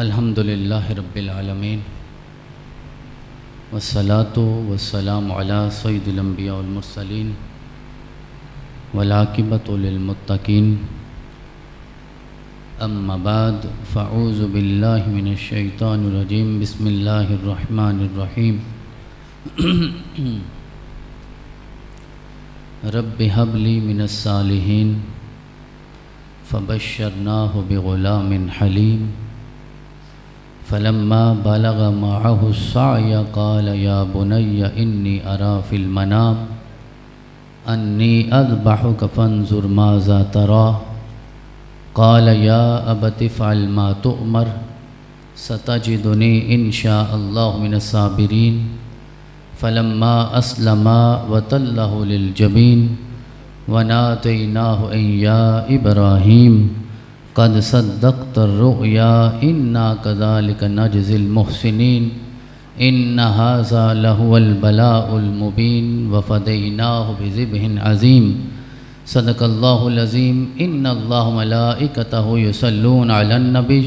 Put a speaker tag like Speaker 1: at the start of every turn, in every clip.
Speaker 1: الحمدللہ رب العالمین والصلاة والسلام علی سید الانبیاء والمرسلین والعاقبۃ للمتقین اما بعد فاعوذ باللہ من الشیطان الرجیم بسم اللہ الرحمن الرحیم رب هب لی من الصالحین فبشرناہ بغلام حلیم فلما بلغ معه السعي قال يا بني إني أرى في المنام أني أذبحك فانظر ماذا ترى قال يا أبت افعل ما تؤمر ستجدني إن شاء الله من الصابرين فلما أسلما وتله للجبين وناديناه أن يا إبراهيم قد صدقت الرؤيا إنا كذلك نجزي المحسنين إن هذا لهو البلاء المبين وفديناه بذبح عظيم صدق الله العظيم إن الله ملائكته يصلون على النبي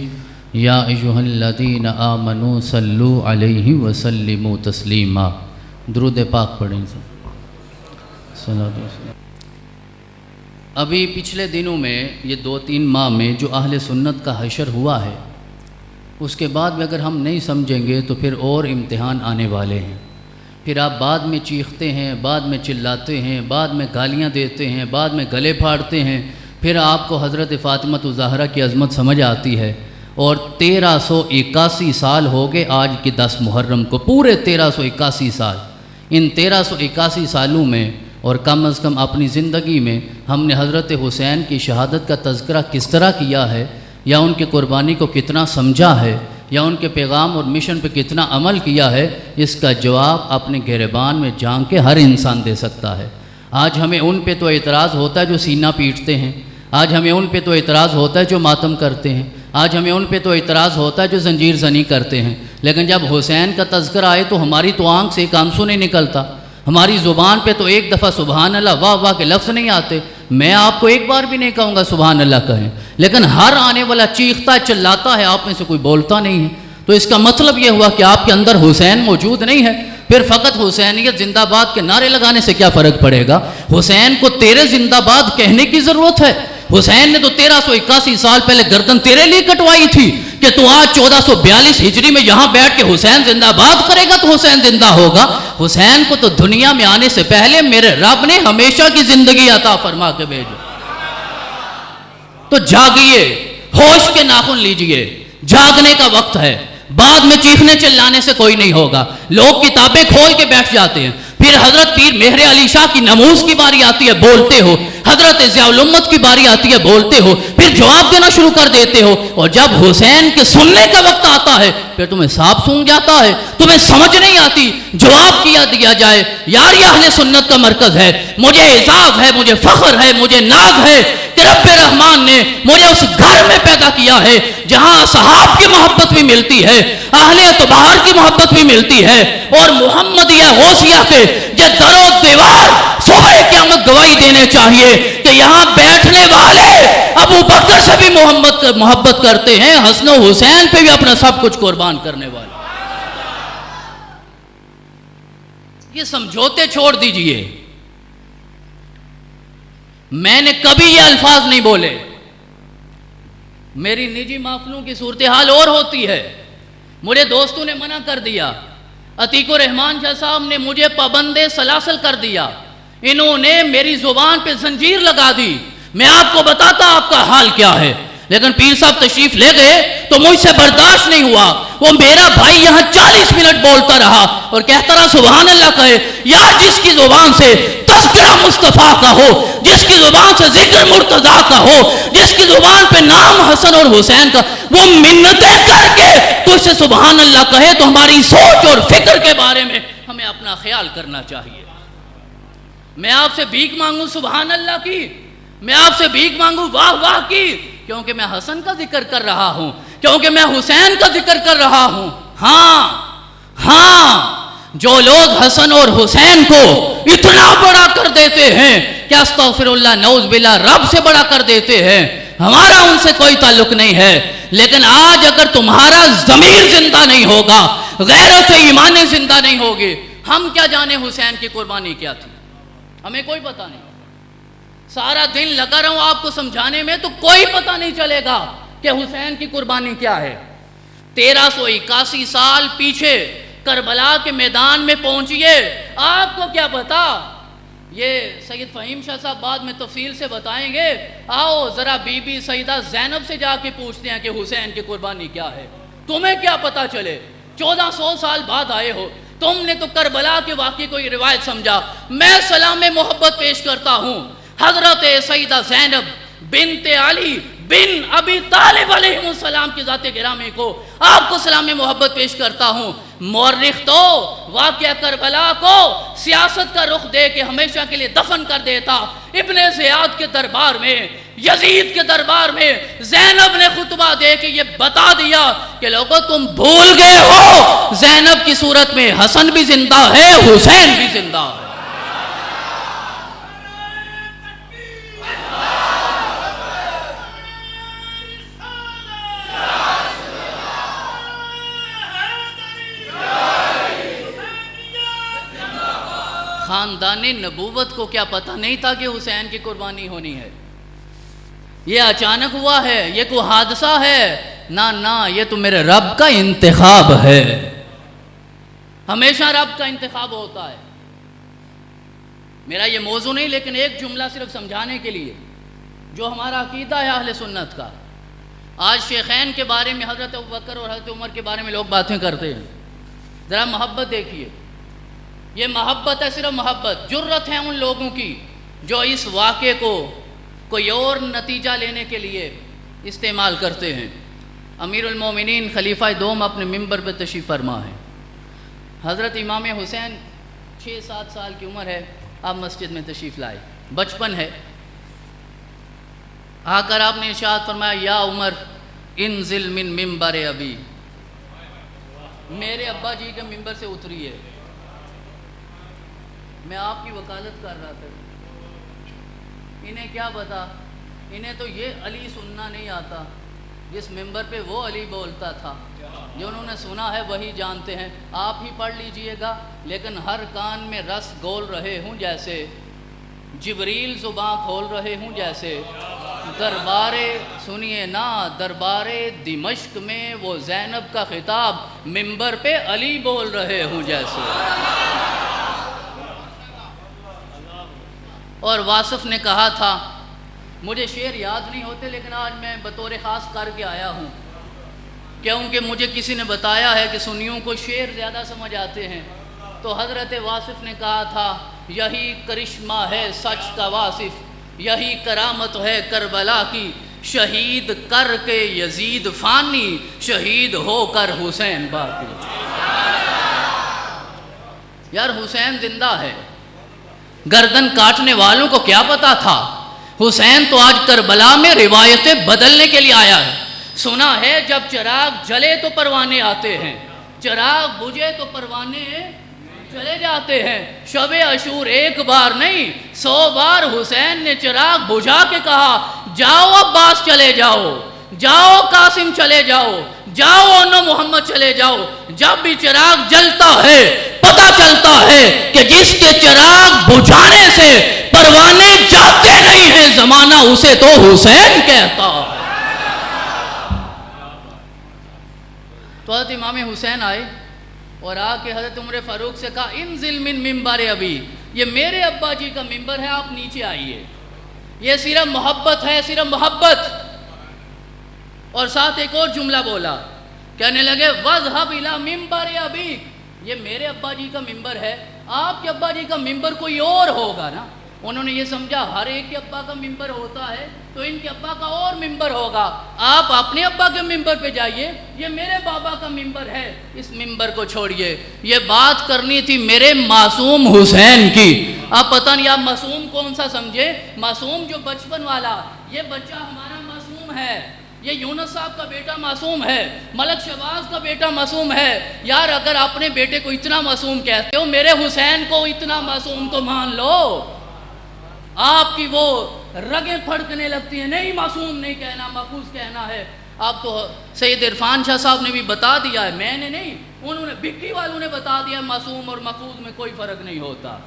Speaker 1: يا أيها الذين آمنوا صلوا عليه وسلموا تسليما درود پاک پڑھیں صلوات والسلام۔ ابھی پچھلے دنوں میں یہ 2-3 ماہ میں جو اہل سنت کا حشر ہوا ہے، اس کے بعد میں اگر ہم نہیں سمجھیں گے تو پھر اور امتحان آنے والے ہیں۔ پھر آپ بعد میں چیختے ہیں، بعد میں چلاتے ہیں، بعد میں گالیاں دیتے ہیں، بعد میں گلے پھاڑتے ہیں، پھر آپ کو حضرت فاطمہ الزہرا کی عظمت سمجھ آتی ہے۔ اور 1381 سال ہو گئے آج کی 10 محرم کو، پورے 1381 سال۔ ان 1381 سالوں میں اور کم از کم اپنی زندگی میں ہم نے حضرت حسین کی شہادت کا تذکرہ کس طرح کیا ہے، یا ان کی قربانی کو کتنا سمجھا ہے، یا ان کے پیغام اور مشن پہ کتنا عمل کیا ہے، اس کا جواب اپنے گریبان میں جان کے ہر انسان دے سکتا ہے۔ آج ہمیں ان پہ تو اعتراض ہوتا ہے جو سینہ پیٹتے ہیں، آج ہمیں ان پہ تو اعتراض ہوتا ہے جو ماتم کرتے ہیں، آج ہمیں ان پہ تو اعتراض ہوتا ہے جو زنجیر زنی کرتے ہیں، لیکن جب حسین کا تذکرہ آئے تو ہماری تو آنکھ سے ایک آنسو نہیں نکلتا، ہماری زبان پہ تو ایک دفعہ سبحان اللہ واہ واہ کے لفظ نہیں آتے۔ میں آپ کو ایک بار بھی نہیں کہوں گا سبحان اللہ کہیں، لیکن ہر آنے والا چیختا چلاتا ہے، آپ میں سے کوئی بولتا نہیں ہے۔ تو اس کا مطلب یہ ہوا کہ آپ کے اندر حسین موجود نہیں ہے۔ پھر فقط حسینیت زندہ باد کے نعرے لگانے سے کیا فرق پڑے گا؟ حسین کو تیرے زندہ باد کہنے کی ضرورت ہے۔ حسین نے تو 1381 سال پہلے گردن تیرے لیے کٹوائی تھی کہ تو آج 1442 ہجری میں یہاں بیٹھ کے حسین زندہ باد کرے گا تو حسین زندہ ہوگا۔ حسین کو تو دنیا میں آنے سے پہلے میرے رب نے ہمیشہ کی زندگی عطا فرما کے بھیجا۔ تو جاگیے، ہوش کے ناخن لیجئے، جاگنے کا وقت ہے۔ بعد میں چیخنے چلانے سے کوئی نہیں ہوگا۔ لوگ کتابیں کھول کے بیٹھ جاتے ہیں، پھر حضرت پیر مہر علی شاہ کی نموز کی باری آتی ہے، بولتے ہو، حضرت ضیاء الامت کی باری آتی ہے، بولتے ہو، پھر جواب دینا شروع کر دیتے ہو، اور جب حسین کے سننے کا وقت آتا ہے پھر تمہیں سانپ سونگ جاتا ہے، تمہیں سمجھ نہیں آتی جواب کیا دیا جائے۔ یار یہ اہل سنت کا مرکز ہے، مجھے اعزاز ہے، مجھے فخر ہے، مجھے ناز ہے کہ رب رحمان نے مجھے اس گھر میں پیدا کیا ہے جہاں اصحاب کی محبت بھی ملتی ہے، اہل اعتبار کی محبت بھی ملتی ہے، اور محمدیہ غوثیہ کے جد در و دیوار صبح قیامت گواہی دینے چاہیے کہ یہاں بیٹھنے والے ابو بکر سے بھی محبت کرتے ہیں، حسن و حسین پہ بھی اپنا سب کچھ قربان کرنے والے۔ یہ سمجھوتے چھوڑ دیجئے۔ میں نے کبھی یہ الفاظ نہیں بولے، میری نجی محفلوں کی صورتحال اور ہوتی ہے، مجھے دوستوں نے منع کر دیا، عتیق الرحمان شاہ صاحب نے مجھے پابند سلاسل کر دیا، انہوں نے میری زبان پہ زنجیر لگا دی، میں آپ کو بتاتا آپ کا حال کیا ہے، لیکن پیر صاحب تشریف لے گئے تو مجھ سے برداشت نہیں ہوا۔ وہ میرا بھائی یہاں 40 منٹ بولتا رہا اور کہتا رہا سبحان اللہ کہے۔ یار جس کی زبان سے تذکرہ مصطفیٰ کا ہو، جس کی زبان سے ذکر مرتضیٰ کا ہو، جس کی زبان پہ نام حسن اور حسین کا، وہ منتیں کر کے تو اسے سبحان اللہ کہے، تو ہماری سوچ اور فکر کے بارے میں ہمیں اپنا خیال کرنا چاہیے۔ میں آپ سے بھیک مانگوں سبحان اللہ کی، میں آپ سے بھیک مانگوں واہ واہ کی، کیونکہ میں حسن کا ذکر کر رہا ہوں، کیونکہ میں حسین کا ذکر کر رہا ہوں۔ ہاں جو لوگ حسن اور حسین کو اتنا بڑا کر دیتے ہیں کہ استغفر اللہ نعوذ باللہ رب سے بڑا کر دیتے ہیں، ہمارا ان سے کوئی تعلق نہیں ہے. لیکن آج اگر تمہارا ضمیر زندہ نہیں ہوگا, غیرت ایمان زندہ نہیں ہوگی, ہم کیا جانے حسین کی قربانی کیا تھی, ہمیں کوئی پتہ نہیں. سارا دن لگا رہا ہوں آپ کو سمجھانے میں تو کوئی پتہ نہیں چلے گا کہ حسین کی قربانی کیا ہے. 1381 سال پیچھے کربلا کے میدان میں پہنچیے, آپ کو کیا پتا. یہ سید فہیم شاہ صاحب بعد میں تفصیل سے بتائیں گے. آؤ ذرا بی بی سیدہ زینب سے جا کے پوچھتے ہیں کہ حسین کی قربانی کیا ہے. تمہیں کیا پتا چلے, 1400 سال بعد آئے ہو, تم نے تو کربلا کے واقعے کو یہ روایت سمجھا. میں سلام محبت پیش کرتا ہوں حضرت سیدہ زینب بنت علی بن ابی طالب علیہ السلام کی ذات گرامی کو, آپ کو سلام محبت پیش کرتا ہوں. مورخ تو واقعہ کربلا کو سیاست کا رخ دے کے ہمیشہ کے لیے دفن کر دیتا. ابن زیاد کے دربار میں, یزید کے دربار میں زینب نے خطبہ دے کے یہ بتا دیا کہ لوگوں تم بھول گئے ہو, زینب کی صورت میں حسن بھی زندہ ہے, حسین بھی زندہ ہے. خاندان نبوت کو کیا پتہ نہیں تھا کہ حسین کی قربانی ہونی ہے؟ یہ اچانک ہوا ہے, یہ کوئی حادثہ ہے؟ نہ, یہ تو میرے رب کا انتخاب ہے. ہمیشہ رب کا انتخاب ہوتا ہے. میرا یہ موضوع نہیں, لیکن ایک جملہ صرف سمجھانے کے لیے, جو ہمارا عقیدہ ہے اہل سنت کا. آج شیخین کے بارے میں, حضرت ابوبکر اور حضرت عمر کے بارے میں لوگ باتیں کرتے ہیں. ذرا محبت دیکھیے, یہ محبت ہے, صرف محبت. جرت ہے ان لوگوں کی جو اس واقعے کو کوئی اور نتیجہ لینے کے لیے استعمال کرتے ہیں. امیر المومنین خلیفہ دوم اپنے ممبر پہ تشریف فرما ہے. حضرت امام حسین 6-7 سال کی عمر ہے, آپ مسجد میں تشریف لائے, بچپن ہے. آ کر آپ نے ارشاد فرمایا, یا عمر انزل من ممبر ابی, میرے ابا جی کے ممبر سے اتری ہے. میں آپ کی وکالت کر رہا تھا. انہیں کیا پتا, انہیں تو یہ علی سننا نہیں آتا. جس ممبر پہ وہ علی بولتا تھا, جو انہوں نے سنا ہے وہی جانتے ہیں. آپ ہی پڑھ لیجئے گا, لیکن ہر کان میں رس گول رہے ہوں جیسے, جبریل زباں کھول رہے ہوں جیسے, دربارے سنیے نا, دربارے دمشق میں وہ زینب کا خطاب ممبر پہ علی بول رہے ہوں جیسے. اور واصف نے کہا تھا, مجھے شعر یاد نہیں ہوتے لیکن آج میں بطور خاص کر کے آیا ہوں, کیونکہ مجھے کسی نے بتایا ہے کہ سنیوں کو شعر زیادہ سمجھ آتے ہیں. تو حضرت واصف نے کہا تھا, یہی کرشمہ ہے سچ کا واصف, یہی کرامت ہے کربلا کی, شہید کر کے یزید فانی, شہید ہو کر حسین باقی. یار حسین زندہ ہے. گردن کاٹنے والوں کو کیا پتا تھا, حسین تو آج کربلا میں روایتیں بدلنے کے لیے آیا ہے. سنا ہے جب چراغ جلے تو پروانے آتے ہیں, چراغ بجھے تو پروانے چلے جاتے ہیں. شب عاشور ایک بار نہیں 100 بار حسین نے چراغ بجھا کے کہا, جاؤ عباس چلے جاؤ, جاؤ قاسم چلے جاؤ, جاؤ انو محمد چلے جاؤ. جب بھی چراغ جلتا ہے پتہ چلتا ہے کہ جس کے چراغ بجھانے سے پروانے جاتے نہیں ہیں, زمانہ اسے تو حسین کہتا. تو حضرت امام حسین آئے اور آ کے حضرت عمر فاروق سے کہا, انزل من ممبر ابی, یہ میرے ابا جی کا ممبر ہے, آپ نیچے آئیے. یہ صرف محبت ہے, صرف محبت. اور ساتھ ایک اور جملہ بولا, کہنے لگے وَاذْهَبْ إِلَىٰ مِمْبَرِ أَبِيكَ, یہ میرے ابا جی کا ممبر ہے, آپ کے ابا جی کا ممبر کوئی اور ہوگا نا. انہوں نے یہ سمجھا ہر ایک کے ابا کا ممبر ہوتا ہے تو ان کے ابا کا اور ممبر ہوگا, آپ اپنے ابا کے ممبر پہ جائیے, یہ میرے بابا کا ممبر ہے, اس ممبر کو چھوڑیے. یہ بات کرنی تھی میرے معصوم حسین کی. اب پتہ نہیں آپ معصوم کون سا سمجھے, معصوم جو بچپن والا, یہ بچہ ہمارا معصوم ہے, یہ یونس صاحب کا بیٹا معصوم ہے, ملک شہباز کا بیٹا معصوم ہے. یار اگر اپنے بیٹے کو اتنا معصوم کہتے ہو, میرے حسین کو اتنا معصوم تو مان لو. آپ کی وہ رگیں پھڑکنے لگتی ہیں، نہیں معصوم نہیں کہنا، محفوظ کہنا ہے۔ اب تو سید عرفان شاہ صاحب نے بھی بتا دیا ہے، میں نے نہیں، انہوں نے بھکی والوں نے بتا دیا، معصوم اور محفوظ میں کوئی فرق نہیں ہوتا۔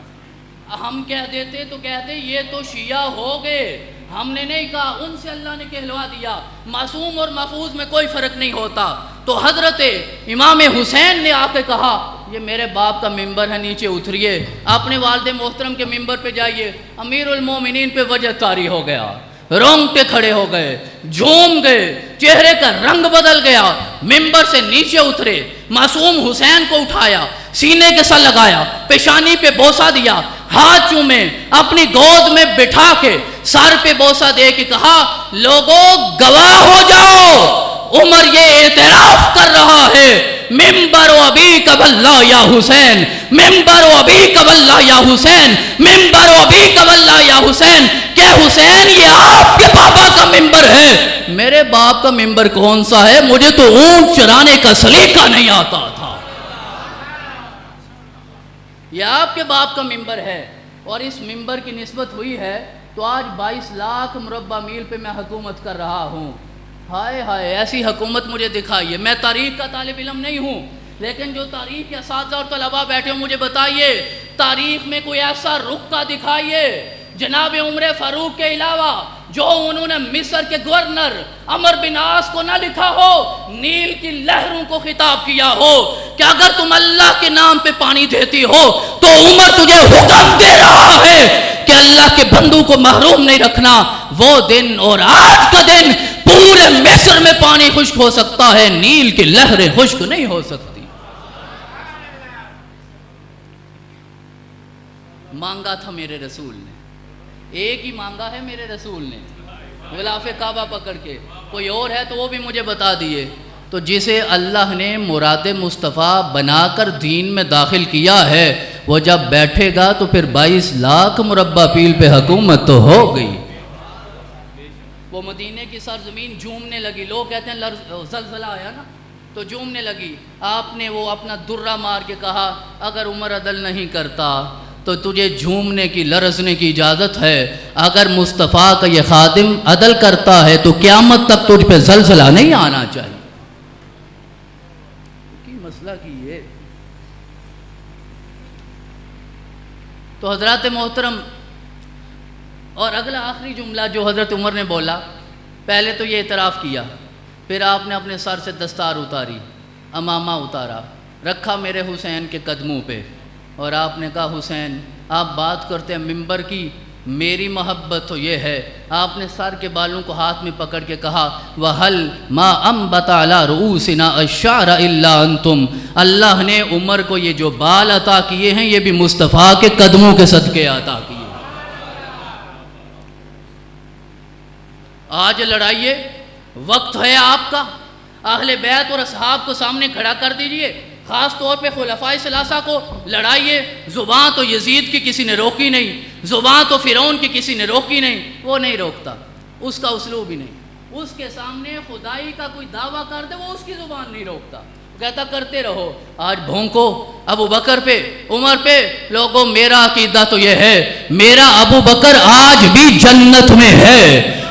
Speaker 1: ہم کہہ دیتے تو کہتے یہ تو شیعہ ہو گئے، ہم نے نہیں کہا، ان سے اللہ نے کہلوا دیا معصوم اور محفوظ میں کوئی فرق نہیں ہوتا۔ تو حضرت امام حسین نے آ کے کہا یہ میرے باپ کا ممبر ہے، نیچے اتریے، اپنے والد محترم کے ممبر پہ جائیے۔ امیر المومنین پہ وجہ طاری ہو گیا، رونگٹے کھڑے ہو گئے، جھوم گئے، چہرے کا رنگ بدل گیا، ممبر سے نیچے اترے، معصوم حسین کو اٹھایا، سینے کے ساتھ لگایا، پیشانی پہ بوسہ دیا، ہاتھ چومے، اپنی گود میں بٹھا کے سر پہ بوسہ دے کے کہا لوگوں گواہ ہو جاؤ، عمر یہ اعتراف کر رہا ہے، ممبر و ابی کبلا یا حسین، ممبر و ابی کبلا یا حسین، ممبر و ابی کبلا یا حسین، کہ حسین یہ آپ کے پاپا کا ممبر ہے، میرے باپ کا ممبر کون سا ہے، مجھے تو اونٹ چرانے کا سلیقہ نہیں آتا تھا، یہ آپ کے باپ کا ممبر ہے۔ اور اس ممبر کی نسبت ہوئی ہے تو آج 22 لاکھ مربع میل پہ میں حکومت کر رہا ہوں۔ ہائے ہائے، ایسی حکومت مجھے دکھائیے۔ میں تاریخ کا طالب علم نہیں ہوں، لیکن جو تاریخ کے اساتذہ اور طلباء بیٹھے ہوں مجھے بتائیے تاریخ میں کوئی ایسا رکا دکھائیے جناب عمر فاروق کے علاوہ جو انہوں نے مصر کے گورنر عمر بن عاص کو نہ لکھا ہو، نیل کی لہروں کو خطاب کیا ہو کہ اگر تم اللہ کے نام پہ پانی دیتی ہو تو عمر تجھے حکم دے رہا ہے کہ اللہ کے بندوں کو محروم نہیں رکھنا۔ وہ دن اور آج کا دن پورے مصر میں پانی خشک ہو سکتا ہے، نیل کی لہریں خشک نہیں ہو سکتی۔ مانگا تھا میرے رسول نے، ایک ہی مانگا ہے میرے رسول نے، غلاف کعبہ پکڑ کے، کوئی اور ہے تو وہ بھی مجھے بتا دیے۔ تو جسے اللہ نے مراد مصطفیٰ بنا کر دین میں داخل کیا ہے وہ جب بیٹھے گا تو پھر 22 لاکھ مربع میل پہ حکومت تو ہو گئی۔ وہ مدینے کی سرزمین جھومنے لگی، لوگ کہتے ہیں زلزلہ آیا نا تو جھومنے لگی۔ آپ نے وہ اپنا درہ مار کے کہا اگر عمر عدل نہیں کرتا تو تجھے جھومنے کی، لرزنے کی اجازت ہے، اگر مصطفیٰ کا یہ خادم عدل کرتا ہے تو قیامت تک تجھ پہ زلزلہ نہیں آنا چاہیے۔ کی مسئلہ کی یہ تو حضرات محترم، اور اگلا آخری جملہ جو حضرت عمر نے بولا، پہلے تو یہ اعتراف کیا، پھر آپ نے اپنے سر سے دستار اتاری، امامہ اتارا، رکھا میرے حسین کے قدموں پہ، اور آپ نے کہا حسین آپ بات کرتے ہیں ممبر کی، میری محبت تو یہ ہے۔ آپ نے سر کے بالوں کو ہاتھ میں پکڑ کے کہا وَهَلْ مَا أَنبَتَ عَلَىٰ رُؤُوسِنَا الشَّعْرَ إِلَّا أَنْتُمْ، اللہ نے عمر کو یہ جو بال عطا کیے ہیں یہ بھی مصطفیٰ کے قدموں کے صدقے عطا کیے۔ آج لڑائیے، وقت ہے آپ کا، اہل بیت اور اصحاب کو سامنے کھڑا کر دیجئے، خاص طور پہ خلفائے ثلاثہ کو لڑائیے۔ زبان تو یزید کی کسی نے روکی نہیں، زبان تو فرعون کی کسی نے روکی نہیں، وہ نہیں روکتا، اس کا اسلوب ہی نہیں، اس کے سامنے خدائی کا کوئی دعویٰ کر دے وہ اس کی زبان نہیں روکتا، کہتا کرتے رہو۔ آج بھونکو ابو بکر پہ، عمر پہ، لوگوں میرا عقیدہ تو یہ ہے میرا ابو بکر آج بھی جنت میں ہے،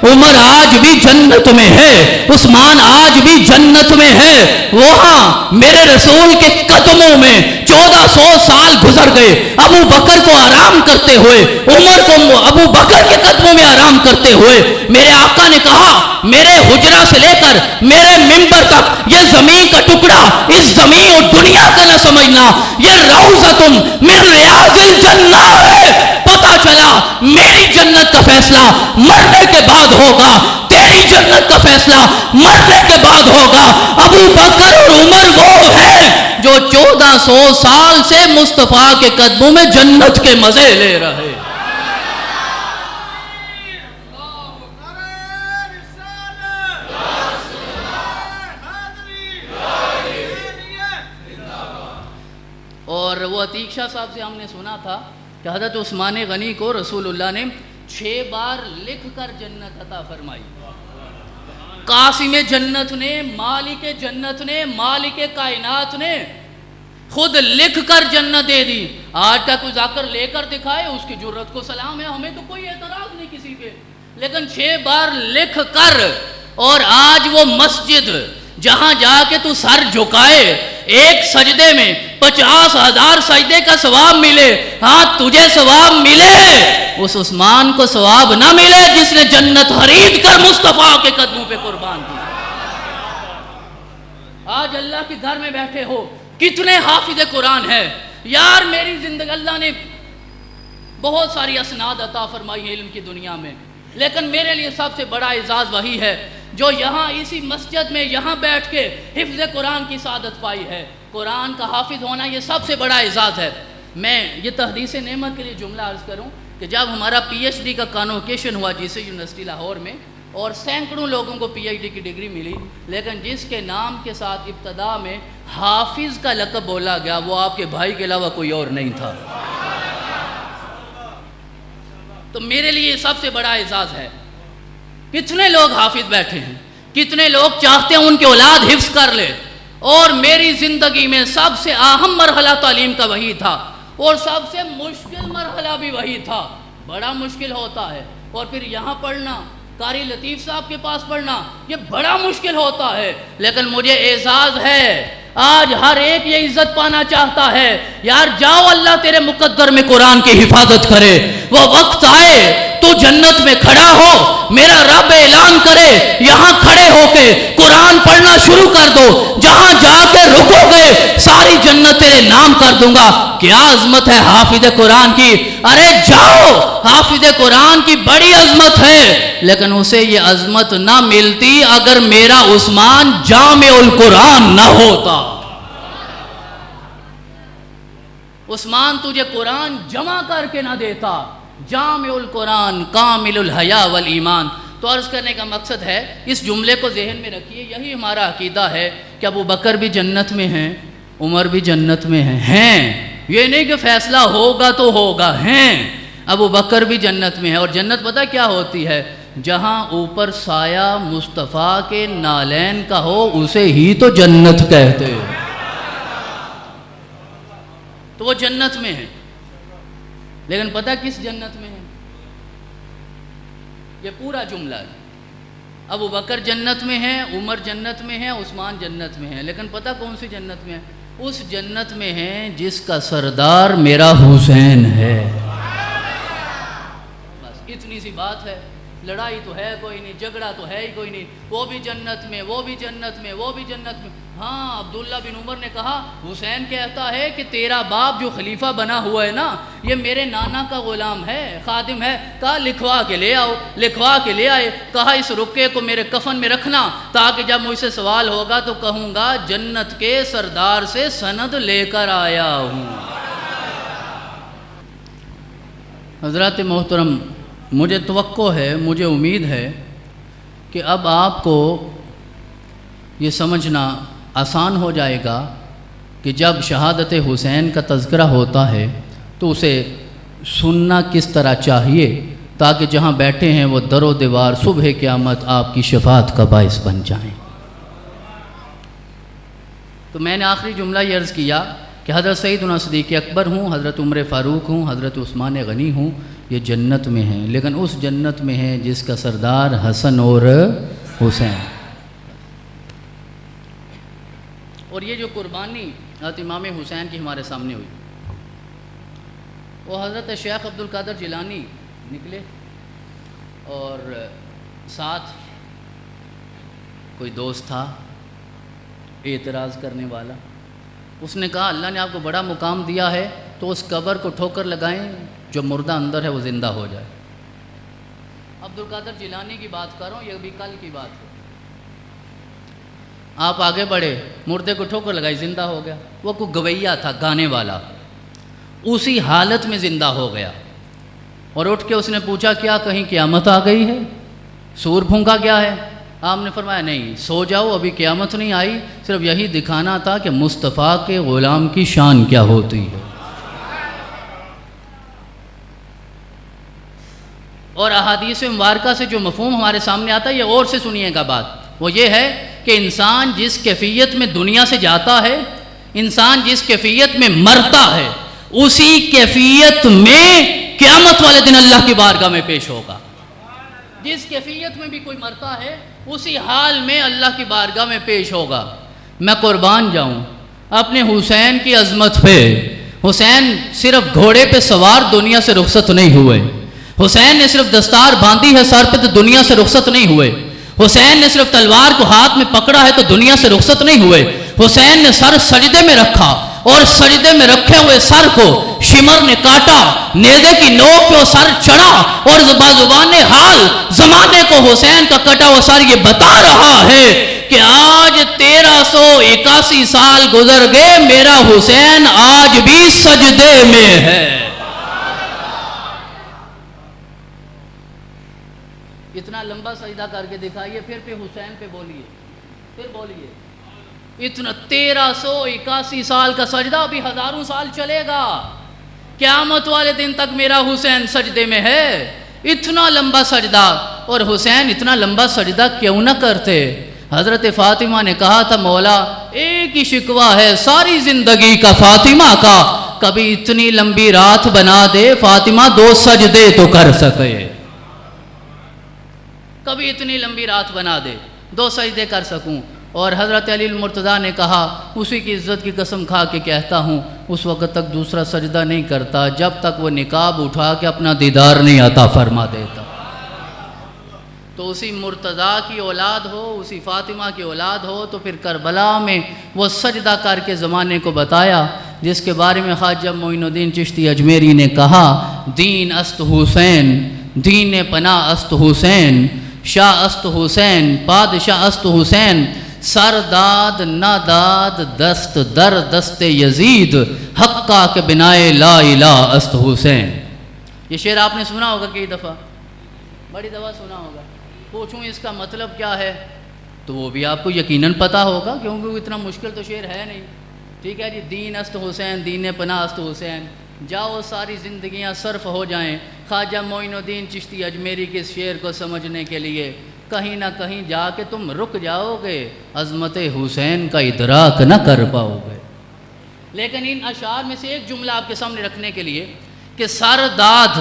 Speaker 1: عمر آج بھی جنت میں ہے، عثمان آج بھی جنت میں ہے، وہاں میرے رسول کے قدموں میں 1400 سال گزر گئے، ابو بکر کو آرام کرتے ہوئے، عمر کو ابو بکر کے قدموں میں آرام کرتے ہوئے۔ میرے آقا نے کہا میرے حجرہ سے لے کر میرے ممبر تک یہ زمین کا ٹکڑا اس زمین اور دنیا کا نہ سمجھنا، یہ روضۃ من ریاض الجنہ ہے۔ پتا چلا میری جنت کا فیصلہ مرنے کے بعد ہوگا، تیری جنت کا فیصلہ مرنے کے بعد ہوگا۔ ابو بکر اور عمر وہ ہیں جو 1400 سال سے مصطفیٰ کے قدموں میں جنت کے مزے لے رہے۔ اور وہ عتیق شاہ صاحب سے ہم نے سنا تھا کہ حضرت عثمان غنی کو رسول اللہ نے 6 بار لکھ کر جنت عطا فرمائی۔ قاسم جنت نے، مالک جنت نے، مالک کائنات نے خود لکھ کر جنت دے دی۔ آج تک کوئی جا کر لے کر دکھائے اس کی جرت کو سلام ہے، ہمیں تو کوئی اعتراض نہیں کسی پہ، لیکن 6 بار لکھ کر اور آج وہ مسجد جہاں جا کے تو سر جھکائے ایک سجدے میں 50,000 سجدے کا ثواب ملے، ہاں تجھے ثواب ملے، اس عثمان کو ثواب نہ ملے جس نے جنت خرید کر مصطفیٰ کے قدموں پہ قربان کی۔ آج اللہ کے گھر میں بیٹھے ہو، کتنے حافظ قرآن ہیں یار، میری زندگی اللہ نے بہت ساری اسناد عطا فرمائی ہے علم کی دنیا میں، لیکن میرے لیے سب سے بڑا اعزاز وہی ہے جو یہاں اسی مسجد میں یہاں بیٹھ کے حفظ قرآن کی سعادت پائی ہے۔ قرآن کا حافظ ہونا یہ سب سے بڑا اعزاز ہے۔ میں یہ تحدیث نعمت کے لیے جملہ عرض کروں کہ جب ہمارا پی ایچ ڈی کا کانوکیشن ہوا جیسے یونیورسٹی لاہور میں، اور سینکڑوں لوگوں کو پی ایچ ڈی کی ڈگری ملی، لیکن جس کے نام کے ساتھ ابتدا میں حافظ کا لقب بولا گیا وہ آپ کے بھائی کے علاوہ کوئی اور نہیں تھا۔ تو میرے لیے سب سے بڑا اعزاز ہے۔ کتنے لوگ حافظ بیٹھے ہیں، کتنے لوگ چاہتے ہیں ان کے اولاد حفظ کر لے، اور میری زندگی میں سب سے اہم مرحلہ تعلیم کا وہی تھا، اور سب سے مشکل مرحلہ بھی وہی تھا۔ بڑا مشکل ہوتا ہے، اور پھر یہاں پڑھنا، قاری لطیف صاحب کے پاس پڑھنا، یہ بڑا مشکل ہوتا ہے، لیکن مجھے اعزاز ہے۔ آج ہر ایک یہ عزت پانا چاہتا ہے، یار جاؤ اللہ تیرے مقدر میں قرآن کی حفاظت کرے، وہ وقت آئے تو جنت میں کھڑا ہو، میرا رب اعلان کرے یہاں کھڑے ہو کے قرآن پڑھنا شروع کر دو، جہاں جا کے رکو گے ساری جنت تیرے نام کر دوں گا۔ کیا عظمت ہے حافظ قرآن کی! ارے جاؤ، حافظ قرآن کی بڑی عظمت ہے، لیکن اسے یہ عظمت نہ ملتی اگر میرا عثمان جامع القرآن نہ ہوتا۔ عثمان تجھے قرآن جمع کر کے نہ دیتا، جامع القرآن کامل الحیا والایمان۔ تو عرض کرنے کا مقصد ہے، اس جملے کو ذہن میں رکھیے، یہی ہمارا عقیدہ ہے کہ ابو بکر بھی جنت میں ہیں، عمر بھی جنت میں ہیں، یہ نہیں کہ فیصلہ ہوگا تو ہوگا، ہیں ابو بکر بھی جنت میں ہے۔ اور جنت پتہ کیا ہوتی ہے؟ جہاں اوپر سایہ مصطفیٰ کے نالین کا ہو اسے ہی تو جنت کہتے ہیں، تو وہ جنت میں ہے۔ لیکن پتہ کس جنت میں ہے؟ یہ پورا جملہ ہے، ابو بکر جنت میں ہے، عمر جنت میں ہے، عثمان جنت میں ہے، لیکن پتہ کون سی جنت میں ہے؟ اس جنت میں ہے جس کا سردار میرا حسین ہے۔ بس اتنی سی بات ہے، لڑائی تو ہے کوئی نہیں، جھگڑا تو ہے ہی کوئی نہیں، وہ بھی جنت میں، وہ بھی جنت میں، وہ بھی جنت میں۔ ہاں عبداللہ بن عمر نے کہا، حسین کہتا ہے کہ تیرا باپ جو خلیفہ بنا ہوا ہے نا، یہ میرے نانا کا غلام ہے، خادم ہے۔ کہا لکھوا کے لے آؤ، لکھوا کے لے آئے۔ کہا اس رکے کو میرے کفن میں رکھنا تاکہ جب مجھ سے سوال ہوگا تو کہوں گا جنت کے سردار سے سند لے کر آیا ہوں۔ حضرات محترم، مجھے توقع ہے، مجھے امید ہے کہ اب آپ کو یہ سمجھنا آسان ہو جائے گا کہ جب شہادت حسین کا تذکرہ ہوتا ہے تو اسے سننا کس طرح چاہیے تاکہ جہاں بیٹھے ہیں وہ در و دیوار صبح قیامت آپ کی شفاعت کا باعث بن جائیں۔ تو میں نے آخری جملہ یہ عرض کیا کہ حضرت سیدنا صدیق اکبر ہوں، حضرت عمر فاروق ہوں، حضرت عثمان غنی ہوں، یہ جنت میں ہیں، لیکن اس جنت میں ہیں جس کا سردار حسن اور حسین۔ اور یہ جو قربانی حضرت امام حسین کی ہمارے سامنے ہوئی، وہ حضرت شیخ عبد القادر جیلانی نکلے اور ساتھ کوئی دوست تھا اعتراض کرنے والا۔ اس نے کہا اللہ نے آپ کو بڑا مقام دیا ہے تو اس قبر کو ٹھوکر لگائیں، جو مردہ اندر ہے وہ زندہ ہو جائے۔ عبد القادر جیلانی کی بات کر رہا ہوں، یہ ابھی کل کی بات ہے۔ آپ آگے بڑھے، مردے کو ٹھوکر لگائی، زندہ ہو گیا۔ وہ کوئی گویہ تھا، گانے والا، اسی حالت میں زندہ ہو گیا۔ اور اٹھ کے اس نے پوچھا کیا کہیں قیامت آ گئی ہے، سور پھونکا گیا ہے؟ آپ نے فرمایا نہیں، سو جاؤ، ابھی قیامت نہیں آئی، صرف یہی دکھانا تھا کہ مصطفیٰ کے غلام کی شان کیا ہوتی ہے۔ اور احادیث مبارکہ سے جو مفہوم ہمارے سامنے آتا ہے، یہ اور سے سنیے گا بات، وہ یہ ہے کہ انسان جس کیفیت میں دنیا سے جاتا ہے، انسان جس کیفیت میں مرتا ہے، اسی کیفیت میں قیامت والے دن اللہ کی بارگاہ میں پیش ہوگا۔ جس کیفیت میں بھی کوئی مرتا ہے اسی حال میں اللہ کی بارگاہ میں پیش ہوگا۔ میں قربان جاؤں اپنے حسین کی عظمت پہ۔ حسین صرف گھوڑے پہ سوار دنیا سے رخصت نہیں ہوئے، حسین نے صرف دستار باندھی ہے سر پہ تو دنیا سے رخصت نہیں ہوئے، حسین نے صرف تلوار کو ہاتھ میں پکڑا ہے تو دنیا سے رخصت نہیں ہوئے، حسین نے سر سجدے میں رکھا اور سجدے میں رکھے ہوئے سر کو شمر نے کاٹا، نیزے کی نوک پہ وہ سر چڑھا اور زبان حال زمانے کو حسین کا کٹا ہوا سر یہ بتا رہا ہے کہ آج 1381 سال گزر گئے، میرا حسین آج بھی سجدے میں ہے۔ اتنا لمبا سجدہ کر کے دکھائیے، پھر حسین پہ بولیے، پھر بولیے۔ اتنا 1381 سال کا سجدہ ابھی ہزاروں سال چلے گا، قیامت والے دن تک میرا حسین سجدے میں ہے۔ اتنا لمبا سجدہ، اور حسین اتنا لمبا سجدہ کیوں نہ کرتے؟ حضرت فاطمہ نے کہا تھا مولا ایک ہی شکوہ ہے ساری زندگی کا فاطمہ کا، کبھی اتنی لمبی رات بنا دے فاطمہ 2 سجدے تو کر سکے، کبھی اتنی لمبی رات بنا دے 2 سجدے کر سکوں۔ اور حضرت علی المرتضیٰ نے کہا اسی کی عزت کی قسم کھا کے کہتا ہوں اس وقت تک دوسرا سجدہ نہیں کرتا جب تک وہ نقاب اٹھا کے اپنا دیدار نہیں عطا فرما دیتا۔ تو اسی مرتضیٰ کی اولاد ہو، اسی فاطمہ کی اولاد ہو، تو پھر کربلا میں وہ سجدہ کر کے زمانے کو بتایا، جس کے بارے میں خواجہ معین الدین چشتی اجمیری نے کہا دین است حسین، دین پناہ است حسین، شاہ است حسین، بادشاہ است حسین، سر داد نہ داد دست در دست یزید، حقا کے بنائے لا الہ است حسین۔ یہ شعر آپ نے سنا ہوگا کئی دفعہ، بڑی دفعہ سنا ہوگا۔ پوچھوں اس کا مطلب کیا ہے تو وہ بھی آپ کو یقیناً پتہ ہوگا، کیونکہ وہ اتنا مشکل تو شعر ہے نہیں۔ ٹھیک ہے جی، دین است حسین، دین پناہ است حسین، جاؤ ساری زندگیاں صرف ہو جائیں خواجہ معین الدین چشتی اجمیری کے اس شعر کو سمجھنے کے لیے، کہیں نہ کہیں جا کے تم رک جاؤ گے، عظمت حسین کا ادراک نہ کر پاؤ گے۔ لیکن ان اشعار میں سے ایک جملہ آپ کے سامنے رکھنے کے لیے کہ سر داد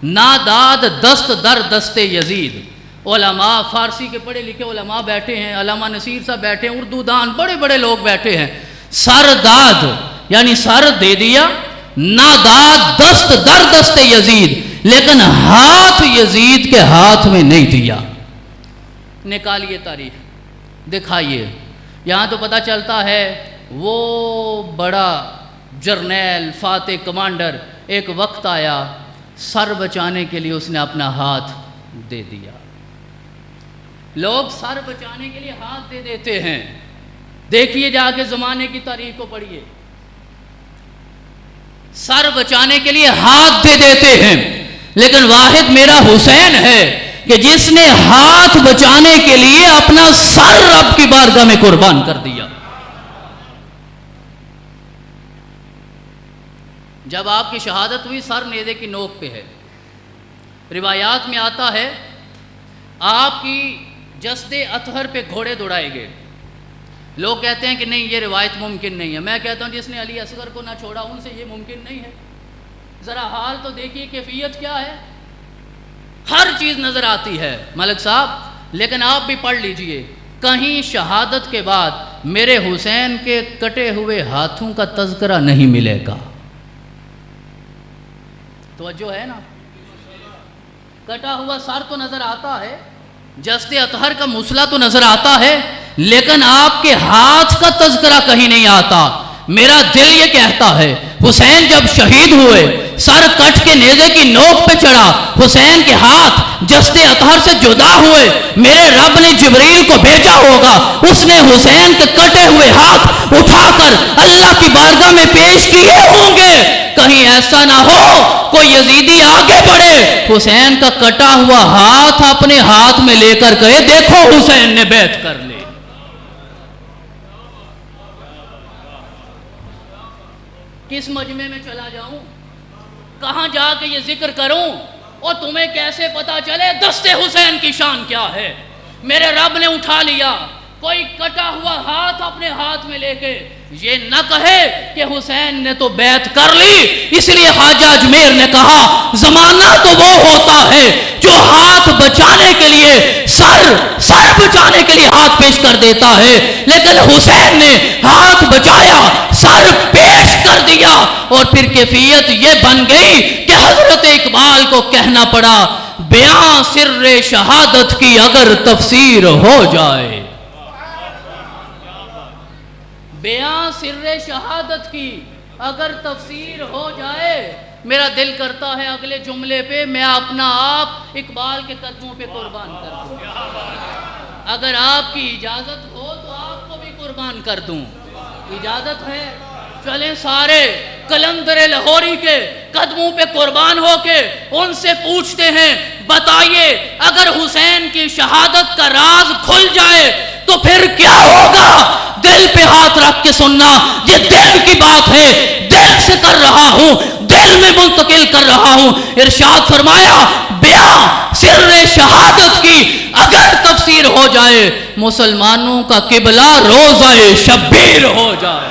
Speaker 1: ناداد دست در دست یزید، علماء فارسی کے پڑھے لکھے علماء بیٹھے ہیں، علامہ نصیر صاحب بیٹھے ہیں، اردو دان بڑے بڑے لوگ بیٹھے ہیں، سر داد یعنی سر دے دیا، ناداد دست در دست یزید، لیکن ہاتھ یزید کے ہاتھ میں نہیں دیا۔ نکالیے تاریخ دکھائیے، یہاں تو پتہ چلتا ہے وہ بڑا جرنیل فاتح کمانڈر ایک وقت آیا سر بچانے کے لیے اس نے اپنا ہاتھ دے دیا۔ لوگ سر بچانے کے لیے ہاتھ دے دیتے ہیں، دیکھیے جا کے زمانے کی تاریخ کو پڑھیے، سر بچانے کے لیے ہاتھ دے دیتے ہیں، لیکن واحد میرا حسین ہے کہ جس نے ہاتھ بچانے کے لیے اپنا سر رب کی بارگاہ میں قربان کر دیا۔ جب آپ کی شہادت ہوئی سر نیزے کی نوک پہ ہے، روایات میں آتا ہے آپ کی جسد اطہر پہ گھوڑے دوڑائے گئے۔ لوگ کہتے ہیں کہ نہیں یہ روایت ممکن نہیں ہے، میں کہتا ہوں جس نے علی اصغر کو نہ چھوڑا ان سے یہ ممکن نہیں ہے۔ ذرا حال تو دیکھیے کیفیت کیا ہے، ہر چیز نظر آتی ہے ملک صاحب، لیکن آپ بھی پڑھ لیجئے کہیں شہادت کے بعد میرے حسین کے کٹے ہوئے ہاتھوں کا تذکرہ نہیں ملے گا۔ توجہ ہے نا، کٹا ہوا سر تو نظر آتا ہے، جسد اطہر کا مسلح تو نظر آتا ہے، لیکن آپ کے ہاتھ کا تذکرہ کہیں نہیں آتا۔ میرا دل یہ کہتا ہے حسین جب شہید ہوئے سر کٹ کے نیزے کی نوک پہ چڑھا، حسین کے ہاتھ جسد اطہر سے جدا ہوئے، میرے رب نے جبریل کو بھیجا ہوگا، اس نے حسین کے کٹے ہوئے ہاتھ اٹھا کر اللہ کی بارگاہ میں پیش کیے ہوں گے۔ کہیں ایسا نہ ہو کوئی یزیدی آگے بڑھے حسین کا کٹا ہوا ہاتھ اپنے ہاتھ میں لے کر کہے دیکھو حسین نے بیعت کر لی۔ کس مجمع میں چلا جاؤں، کہاں جا کے یہ ذکر کروں، اور تمہیں کیسے پتا چلے دست حسین کی شان کیا ہے؟ میرے رب نے اٹھا لیا، کوئی کٹا ہوا ہاتھ اپنے ہاتھ میں لے کے یہ نہ کہے کہ حسین نے تو بیعت کر لی، اس لیے خواجہ اجمیر نے کہا زمانہ تو وہ ہوتا ہے جو ہاتھ بچانے کے لیے سر بچانے کے لیے ہاتھ پیش کر دیتا ہے، لیکن حسین نے ہاتھ بچایا، سر پیش کر دیا، اور پھر کیفیت یہ بن گئی کہ حضرت اقبال کو کہنا پڑا بیاں سر شہادت کی اگر تفسیر ہو جائے، بیاں سر شہادت کی اگر تفسیر ہو جائے۔ میرا دل کرتا ہے اگلے جملے پہ میں اپنا آپ اقبال کے قدموں پہ قربان کر دوں، اگر آپ کی اجازت ہو تو آپ کو بھی قربان کر دوں، اجازت ہے؟ چلیں سارے قلندر لاہوری کے قدموں پہ قربان ہو کے ان سے پوچھتے ہیں بتائیے اگر حسین کی شہادت کا راز کھل جائے تو پھر کیا ہوگا؟ دل پہ ہاتھ رکھ کے سننا، یہ دل کی بات ہے، دل سے کر رہا ہوں، دل میں منتقل کر رہا ہوں۔ ارشاد فرمایا بیاں سر شہادت کی اگر تفسیر ہو جائے، مسلمانوں کا قبلہ روزہ شبیر ہو جائے۔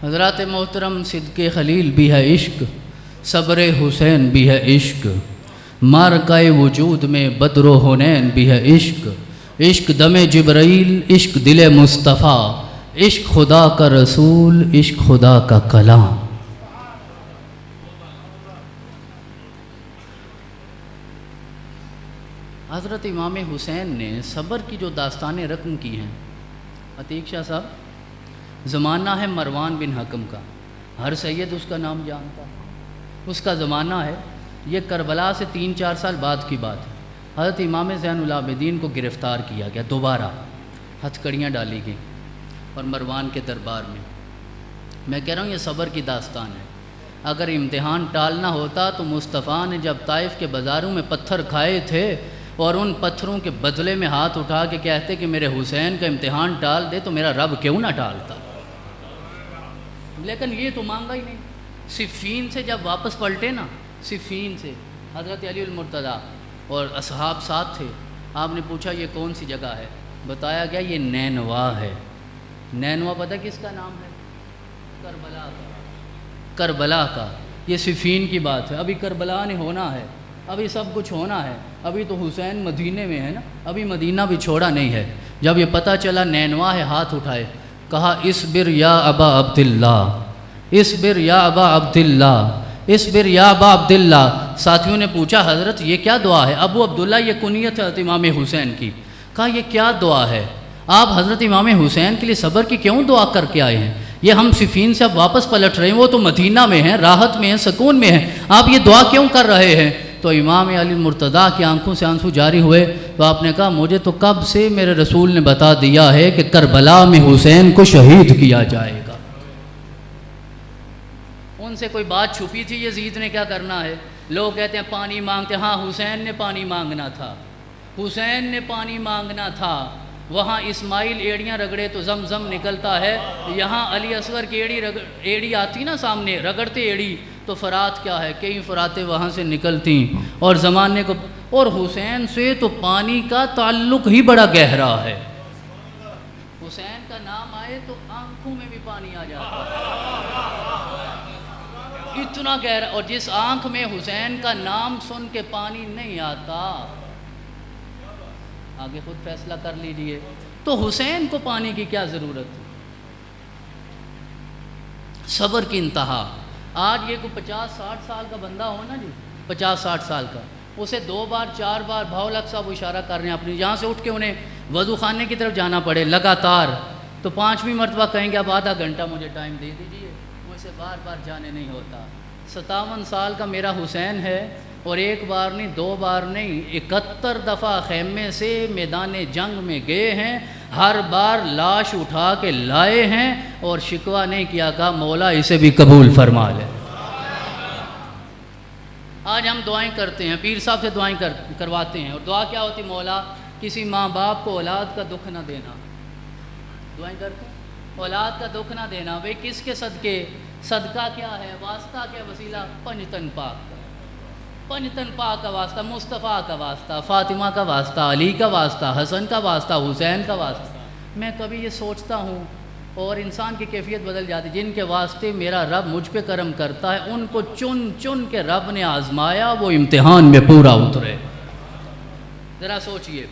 Speaker 1: حضرات محترم، صدق خلیل بھی ہے عشق، صبر حسین بھی ہے عشق، مارکہ وجود میں بدر و حنین بھی ہے عشق، عشق دم جبرائیل، عشق دل مصطفیٰ، عشق خدا کا رسول، عشق خدا کا کلام۔ حضرت امام حسین نے صبر کی جو داستانیں رقم کی ہیں، عتیق شاہ صاحب، زمانہ ہے مروان بن حکم کا، ہر سید اس کا نام جانتا ہے، اس کا زمانہ ہے، یہ کربلا سے 3-4 سال بعد کی بات ہے۔ حضرت امام زین العابدین کو گرفتار کیا گیا، دوبارہ ہتھکڑیاں ڈالی گئیں اور مروان کے دربار میں کہہ رہا ہوں یہ صبر کی داستان ہے۔ اگر امتحان ٹالنا ہوتا تو مصطفیٰ نے جب طائف کے بازاروں میں پتھر کھائے تھے اور ان پتھروں کے بدلے میں ہاتھ اٹھا کے کہتے کہ میرے حسین کا امتحان ٹال دے تو میرا رب کیوں نہ ٹالتا، لیکن یہ تو مانگا ہی نہیں۔ صفین سے جب واپس پلٹے نا، صفین سے حضرت علی المرتضیٰ اور اصحاب ساتھ تھے، آپ نے پوچھا یہ کون سی جگہ ہے؟ بتایا گیا یہ نینوا ہے۔ نینوا پتہ کس کا نام ہے؟ کربلا کا، کربلا کا۔ یہ صفین کی بات ہے، ابھی کربلا نے ہونا ہے، ابھی سب کچھ ہونا ہے، ابھی تو حسین مدینے میں ہے نا، ابھی مدینہ بھی چھوڑا نہیں ہے۔ جب یہ پتہ چلا نینوا ہے، ہاتھ اٹھائے، کہا اصبر یا ابا عبداللہ، اصبر یا ابا عبداللہ، اصبر یا ابا عبداللہ۔ ساتھیوں نے پوچھا حضرت یہ کیا دعا ہے؟ ابو عبداللہ یہ کنیت ہے حضرت امام حسین کی۔ کہا یہ کیا دعا ہے؟ آپ حضرت امام حسین کے لیے صبر کی کیوں دعا کر کے آئے ہیں؟ یہ ہم صفین سے اب واپس پلٹ رہے ہیں، وہ تو مدینہ میں ہیں، راحت میں ہیں، سکون میں ہیں، آپ یہ دعا کیوں کر رہے ہیں؟ تو امام علی المرتضیٰ کی آنکھوں سے آنسو جاری ہوئے، تو آپ نے کہا مجھے تو کب سے میرے رسول نے بتا دیا ہے کہ کربلا میں حسین کو شہید کیا جائے گا۔ ان سے کوئی بات چھپی تھی یزید نے کیا کرنا ہے؟ لوگ کہتے ہیں پانی مانگتے، ہاں حسین نے پانی مانگنا تھا، حسین نے پانی مانگنا تھا۔ وہاں اسماعیل ایڑیاں رگڑے تو زمزم نکلتا ہے، یہاں علی اصغر کی ایڑی آتی نا سامنے، رگڑتے ایڑی تو فرات کیا ہے، کئی فراتیں وہاں سے نکلتی اور زمانے کو، اور حسین سے تو پانی کا تعلق ہی بڑا گہرا ہے۔ حسین کا نام آئے تو آنکھوں میں بھی پانی آ جاتا ہے، اتنا گہرا۔ اور جس آنکھ میں حسین کا نام سن کے پانی نہیں آتا، آگے خود فیصلہ کر لیجئے، تو حسین کو پانی کی کیا ضرورت ہے؟ صبر کی انتہا۔ آج یہ کوئی 50-60 سال کا بندہ ہو نا جی، 50-60 سال کا، اسے 2 بار 4 بار بھاؤلک صاحب اشارہ کر رہے ہیں اپنی، یہاں سے اٹھ کے انہیں وضو خانے کی طرف جانا پڑے لگاتار، تو 5ویں مرتبہ کہیں گے اب آدھا گھنٹہ مجھے ٹائم دے دیجئے، مجھ سے بار بار جانے نہیں ہوتا۔ 57 سال کا میرا حسین ہے، اور 1 بار نہیں 2 بار نہیں 71 دفعہ خیمے سے میدان جنگ میں گئے ہیں، ہر بار لاش اٹھا کے لائے ہیں اور شکوہ نہیں کیا، کہا مولا اسے بھی قبول فرما لے۔ آج ہم دعائیں کرتے ہیں، پیر صاحب سے دعائیں کرواتے ہیں، اور دعا کیا ہوتی؟ مولا کسی ماں باپ کو اولاد کا دکھ نہ دینا، دعائیں کرتے ہیں اولاد کا دکھ نہ دینا. بھئی کس کے صدقے؟ صدقہ کیا ہے؟ واسطہ کیا؟ وسیلہ پنجتن پاک کا. پنجتن پاک کا واسطہ، مصطفیٰ کا واسطہ، فاطمہ کا واسطہ، علی کا واسطہ، حسن کا واسطہ، حسین کا واسطہ. میں کبھی یہ سوچتا ہوں اور انسان کی کیفیت بدل جاتی. جن کے واسطے میرا رب مجھ پہ کرم کرتا ہے ان کو چن چن کے رب نے آزمایا، وہ امتحان میں پورا اترے. ذرا سوچئے،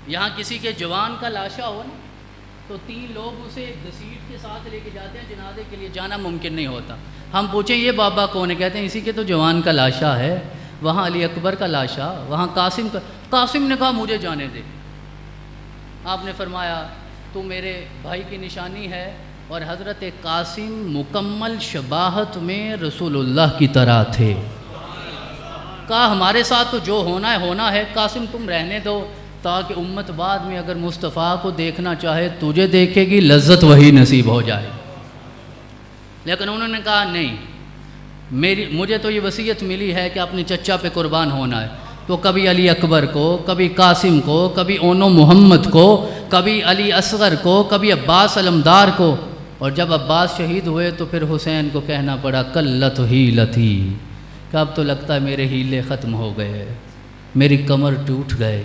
Speaker 1: یہاں کسی کے جوان کا لاشا ہو نا تو 3 لوگ اسے گھسیٹ کے ساتھ لے کے جاتے ہیں، جنازے کے لیے جانا ممکن نہیں ہوتا. ہم پوچھیں یہ بابا کون ہے؟ کہتے ہیں اسی کے تو جوان کا لاشا ہے. وہاں علی اکبر کا لاشا، وہاں قاسم کا. قاسم نے کہا مجھے جانے دے. آپ نے فرمایا تو میرے بھائی کی نشانی ہے. اور حضرت قاسم مکمل شباہت میں رسول اللہ کی طرح تھے. کہا ہمارے ساتھ تو جو ہونا ہے ہونا ہے، قاسم تم رہنے دو تاکہ امت بعد میں اگر مصطفیٰ کو دیکھنا چاہے تجھے دیکھے گی، لذت وہی نصیب ہو جائے. لیکن انہوں نے کہا نہیں، مجھے تو یہ وصیت ملی ہے کہ اپنے چچا پہ قربان ہونا ہے. تو کبھی علی اکبر کو، کبھی قاسم کو، کبھی اونو محمد کو، کبھی علی اصغر کو، کبھی عباس علمدار کو. اور جب عباس شہید ہوئے تو پھر حسین کو کہنا پڑا کلت ہیلتی، کہ اب تو لگتا ہے میرے ہیلے ختم ہو گئے، میری کمر ٹوٹ گئی.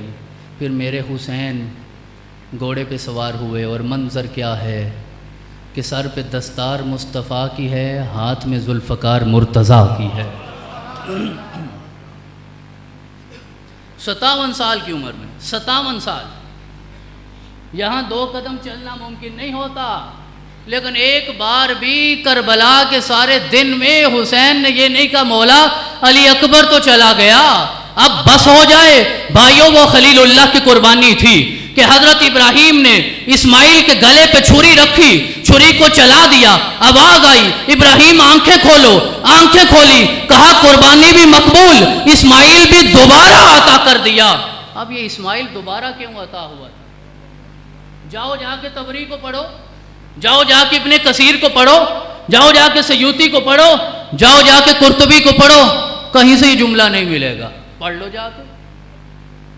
Speaker 1: پھر میرے حسین گھوڑے پہ سوار ہوئے اور منظر کیا ہے کہ سر پہ دستار مصطفیٰ کی ہے، ہاتھ میں ذوالفقار مرتضیٰ کی ہے. 57 سال کی عمر میں، 57 سال. یہاں 2 قدم چلنا ممکن نہیں ہوتا. لیکن ایک بار بھی کربلا کے سارے دن میں حسین نے یہ نہیں کہا مولا علی اکبر تو چلا گیا اب بس ہو جائے. بھائیوں وہ خلیل اللہ کی قربانی تھی کہ حضرت ابراہیم نے اسماعیل کے گلے پہ چھری رکھی، چھری کو چلا دیا، آواز آئی ابراہیم آنکھیں کھولو، آنکھیں کھولی، کہا قربانی بھی مقبول، اسماعیل بھی دوبارہ عطا کر دیا. اب یہ اسماعیل دوبارہ کیوں عطا ہوا؟ جاؤ جا کے طبری کو پڑھو، جاؤ جا کے ابن کثیر کو پڑھو، جاؤ جا کے سیوطی کو پڑھو، جاؤ جا کے قرطبی کو پڑھو، کہیں سے یہ جملہ نہیں ملے گا. پڑھ لو جا کے.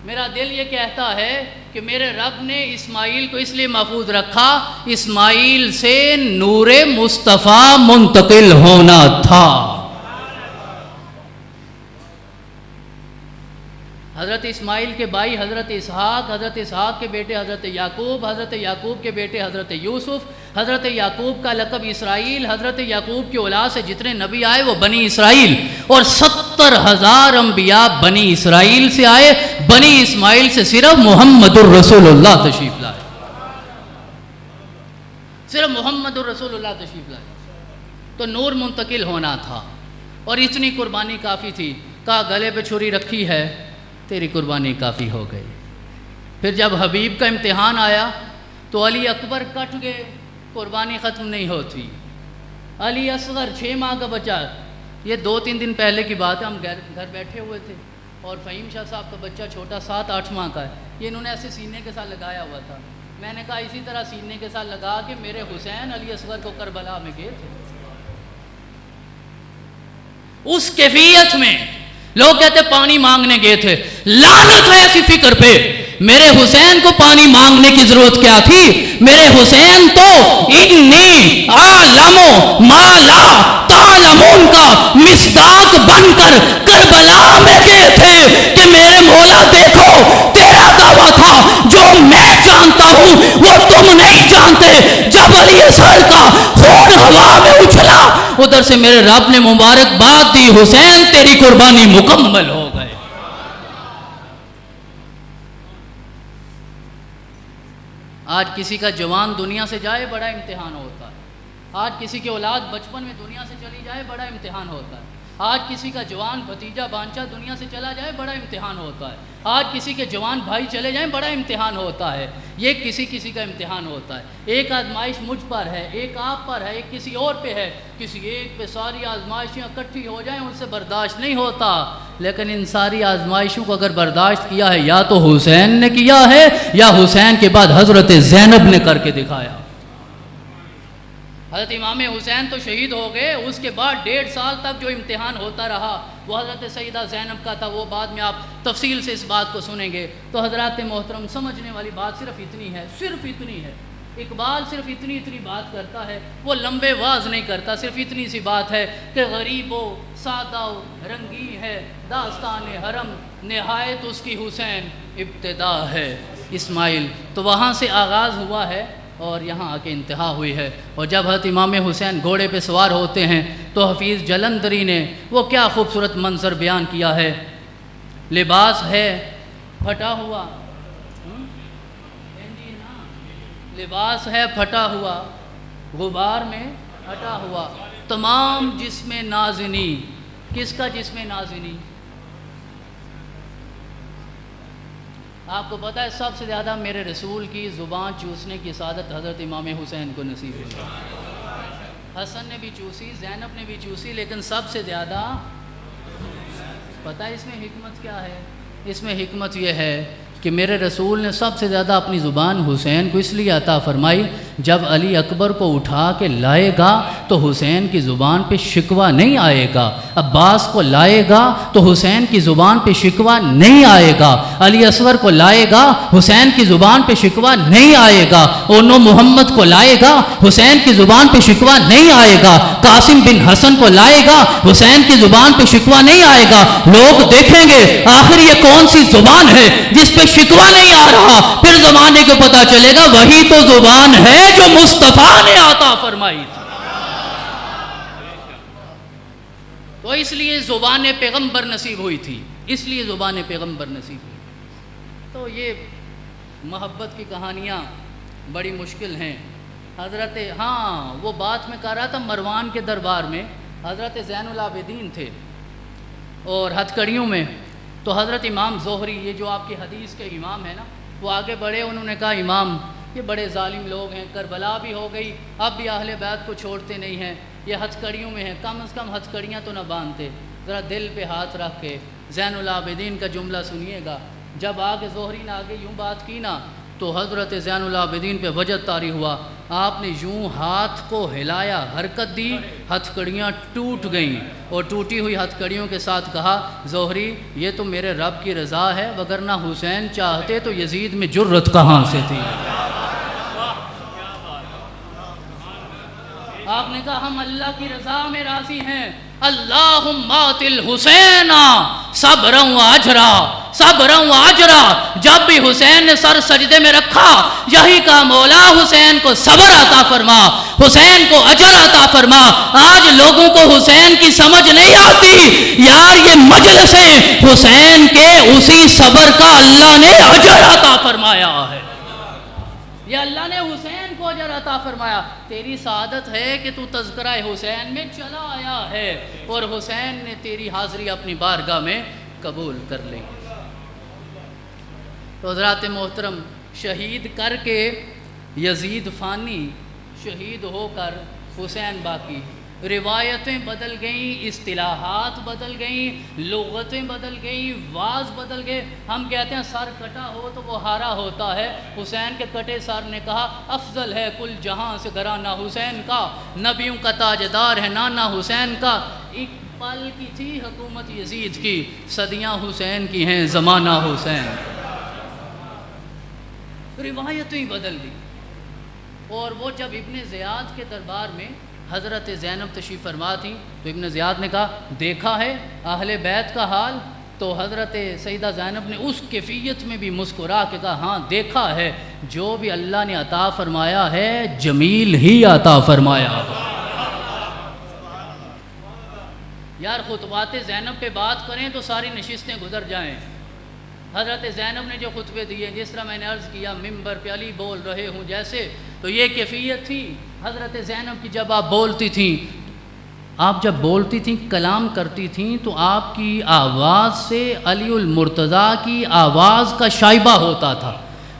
Speaker 1: میرا دل یہ کہتا ہے کہ میرے رب نے اسماعیل کو اس لیے محفوظ رکھا، اسماعیل سے نور مصطفیٰ منتقل ہونا تھا. حضرت اسماعیل کے بھائی حضرت اسحاق، حضرت اسحاق کے بیٹے حضرت یعقوب، حضرت یعقوب کے بیٹے حضرت یوسف، حضرت یعقوب کا لقب اسرائیل. حضرت یعقوب کی اولاد سے جتنے نبی آئے وہ بنی اسرائیل، اور 70,000 انبیاء بنی اسرائیل سے آئے. بنی اسماعیل سے صرف محمد الرسول اللہ تشریف لائے، صرف محمد الرسول اللہ تشریف لائے. تو نور منتقل ہونا تھا اور اتنی قربانی کافی تھی. کہا گلے پہ چھری رکھی ہے، تیری قربانی کافی ہو گئی. پھر جب حبیب کا امتحان آیا تو علی اکبر کٹ گئے، قربانی ختم نہیں ہوتی. علی اصغر 6 ماہ کا بچہ، یہ 2-3 دن پہلے کی بات ہے، ہم گھر بیٹھے ہوئے تھے اور فہیم شاہ صاحب کا بچہ چھوٹا 7-8 ماہ کا ہے. یہ انہوں نے ایسے سینے کے ساتھ لگایا ہوا تھا. میں نے کہا اسی طرح سینے کے ساتھ لگا کے میرے حسین علی اصغر کو کربلا میں گئے تھے. اس کیفیت میں لوگ کہتے پانی مانگنے گئے تھے. لعنت ہے ایسی فکر پہ. میرے حسین کو پانی مانگنے کی ضرورت کیا تھی؟ میرے حسین تو انی عالم ما لا تعلمون کا مصداق بن کر کربلا میں گئے تھے کہ میرے مولا دیکھو تیرا دعویٰ تھا جو میں جانتا ہوں وہ تم نہیں جانتے. جب علی اصغر کا خون ہوا میں اچھلا ادھر سے میرے رب نے مبارکباد دی، حسین تیری قربانی مکمل ہو گئے. آج کسی کا جوان دنیا سے جائے بڑا امتحان ہوتا ہے. آج کسی کی اولاد بچپن میں دنیا سے چلی جائے بڑا امتحان ہوتا ہے. آج کسی کا جوان بھتیجا بانچا دنیا سے چلا جائے بڑا امتحان ہوتا ہے. آج کسی کے جوان بھائی چلے جائیں بڑا امتحان ہوتا ہے. یہ کسی کا امتحان ہوتا ہے. ایک آزمائش مجھ پر ہے، ایک آپ پر ہے، ایک کسی اور پہ ہے. کسی ایک پہ ساری آزمائشیں اکٹھی ہو جائیں ان سے برداشت نہیں ہوتا. لیکن ان ساری آزمائشوں کو اگر برداشت کیا ہے یا تو حسین نے کیا ہے یا حسین کے بعد حضرت زینب نے کر کے دکھایا. حضرت امام حسین تو شہید ہو گئے، اس کے بعد 1.5 سال تک جو امتحان ہوتا رہا وہ حضرت سیدہ زینب کا تھا. وہ بعد میں آپ تفصیل سے اس بات کو سنیں گے. تو حضرات محترم سمجھنے والی بات صرف اتنی ہے، صرف اتنی ہے. اقبال صرف اتنی بات کرتا ہے، وہ لمبے واز نہیں کرتا، صرف اتنی سی بات ہے کہ غریب و سادہ و رنگین ہے داستان حرم، نہایت اس کی حسین ابتدا ہے اسماعیل۔ تو وہاں سے آغاز ہوا ہے اور یہاں آ کے انتہا ہوئی ہے۔ اور جب حضرت امام حسین گھوڑے پہ سوار ہوتے ہیں تو حفیظ جلندری نے وہ کیا خوبصورت منظر بیان کیا ہے، لباس ہے پھٹا ہوا، لباس ہے پھٹا ہوا، غبار میں ہٹا ہوا، تمام جسم نازنی۔ کس کا جسم نازنی؟ آپ کو پتہ ہے سب سے زیادہ میرے رسول کی زبان چوسنے کی سعادت حضرت امام حسین کو نصیب ہوئی۔ حسن نے بھی چوسی، زینب نے بھی چوسی، لیکن سب سے زیادہ پتہ ہے اس میں حکمت کیا ہے؟ اس میں حکمت یہ ہے کہ میرے رسول نے سب سے زیادہ اپنی زبان حسین کو اس لیے عطا فرمائی، جب علی اکبر کو اٹھا کے لائے گا تو حسین کی زبان پہ شکوہ نہیں آئے گا، عباس کو لائے گا تو حسین کی زبان پہ شکوہ نہیں آئے گا، علی اصغر کو لائے گا حسین کی زبان پہ شکوہ نہیں آئے گا، اونو محمد کو لائے گا حسین کی زبان پہ شکوہ نہیں آئے گا، قاسم بن حسن کو لائے گا حسین کی زبان پہ شکوہ نہیں آئے گا۔ لوگ دیکھیں گے آخر یہ کون سی زبان ہے جس پہ شکوہ نہیں آ رہا، پھر زمانے کو پتا چلے گا وہی تو زبان ہے جو مصطفیٰ نے عطا فرمائی تھی۔ تو اس لیے زبان پیغمبر نصیب ہوئی تھی، اس لیے زبان پیغمبر نصیب ہوئی۔ تو یہ محبت کی کہانیاں بڑی مشکل ہیں۔ حضرت وہ بات میں کہہ رہا تھا، مروان کے دربار میں حضرت زین العابدین تھے اور ہتھکڑیوں میں، تو حضرت امام زہری، یہ جو آپ کی حدیث کے امام ہیں نا، وہ آگے بڑھے، انہوں نے کہا امام یہ بڑے ظالم لوگ ہیں، کربلا بھی ہو گئی، اب بھی اہل بیت کو چھوڑتے نہیں ہیں، یہ ہتھکڑیوں میں ہیں، کم از کم ہتھکڑیاں تو نہ باندھتے، ذرا دل پہ ہاتھ رکھ کے۔ زین العابدین کا جملہ سنیے گا، جب آگے زہری نے آگے یوں بات کی نا تو حضرت زین العابدین پہ وجد طاری ہوا، آپ نے یوں ہاتھ کو ہلایا، حرکت دی، ہتھکڑیاں ٹوٹ گئیں، اور ٹوٹی ہوئی ہتھکڑیوں کے ساتھ کہا زہری یہ تو میرے رب کی رضا ہے، وگرنہ حسین چاہتے تو یزید میں جرت کہاں سے تھی۔ آپ نے کہا ہم اللہ کی رضا میں راضی ہیں، اللہم آت الحسین صبرا و اجرا، صبرا و اجرا۔ جب بھی حسین نے سر سجدے میں رکھا یہی کہا مولا حسین کو صبر عطا فرما، حسین کو اجر عطا فرما۔ آج لوگوں کو حسین کی سمجھ نہیں آتی، یار یہ مجلسیں حسین کے اسی صبر کا اللہ نے اجر عطا فرمایا ہے، یہ اللہ نے حسین کو اجر عطا فرمایا۔ تیری سعادت ہے کہ تو تذکرہ حسین میں چلا آیا ہے اور حسین نے تیری حاضری اپنی بارگاہ میں قبول کر لی۔ تو حضرات محترم، شہید کر کے یزید فانی، شہید ہو کر حسین باقی۔ روایتیں بدل گئیں، اصطلاحات بدل گئیں، لغتیں بدل گئیں، واز بدل گئے۔ ہم کہتے ہیں سر کٹا ہو تو وہ ہارا ہوتا ہے، حسین کے کٹے سر نے کہا افضل ہے کل جہاں سے گھرانہ حسین کا، نبیوں کا تاجدار ہے نانا حسین کا۔ ایک پل کی تھی حکومت یزید کی، صدیاں حسین کی ہیں زمانہ حسین۔ روایتیں بدل دی، اور وہ جب ابن زیاد کے دربار میں حضرت زینب تشریف فرما تھیں تو ابن زیاد نے کہا دیکھا ہے اہل بیت کا حال؟ تو حضرت سیدہ زینب نے اس کیفیت میں بھی مسکرا کے کہا ہاں دیکھا ہے، جو بھی اللہ نے عطا فرمایا ہے جمیل ہی عطا فرمایا۔ یار خطبات زینب پہ بات کریں تو ساری نشستیں گزر جائیں۔ حضرت زینب نے جو خطبے دیے، جس طرح میں نے عرض کیا ممبر پہ علی بول رہے ہوں جیسے، تو یہ کیفیت تھی حضرت زینب کی۔ جب آپ بولتی تھیں، آپ جب بولتی تھیں، کلام کرتی تھیں، تو آپ کی آواز سے علی المرتضیٰ کی آواز کا شائبہ ہوتا تھا۔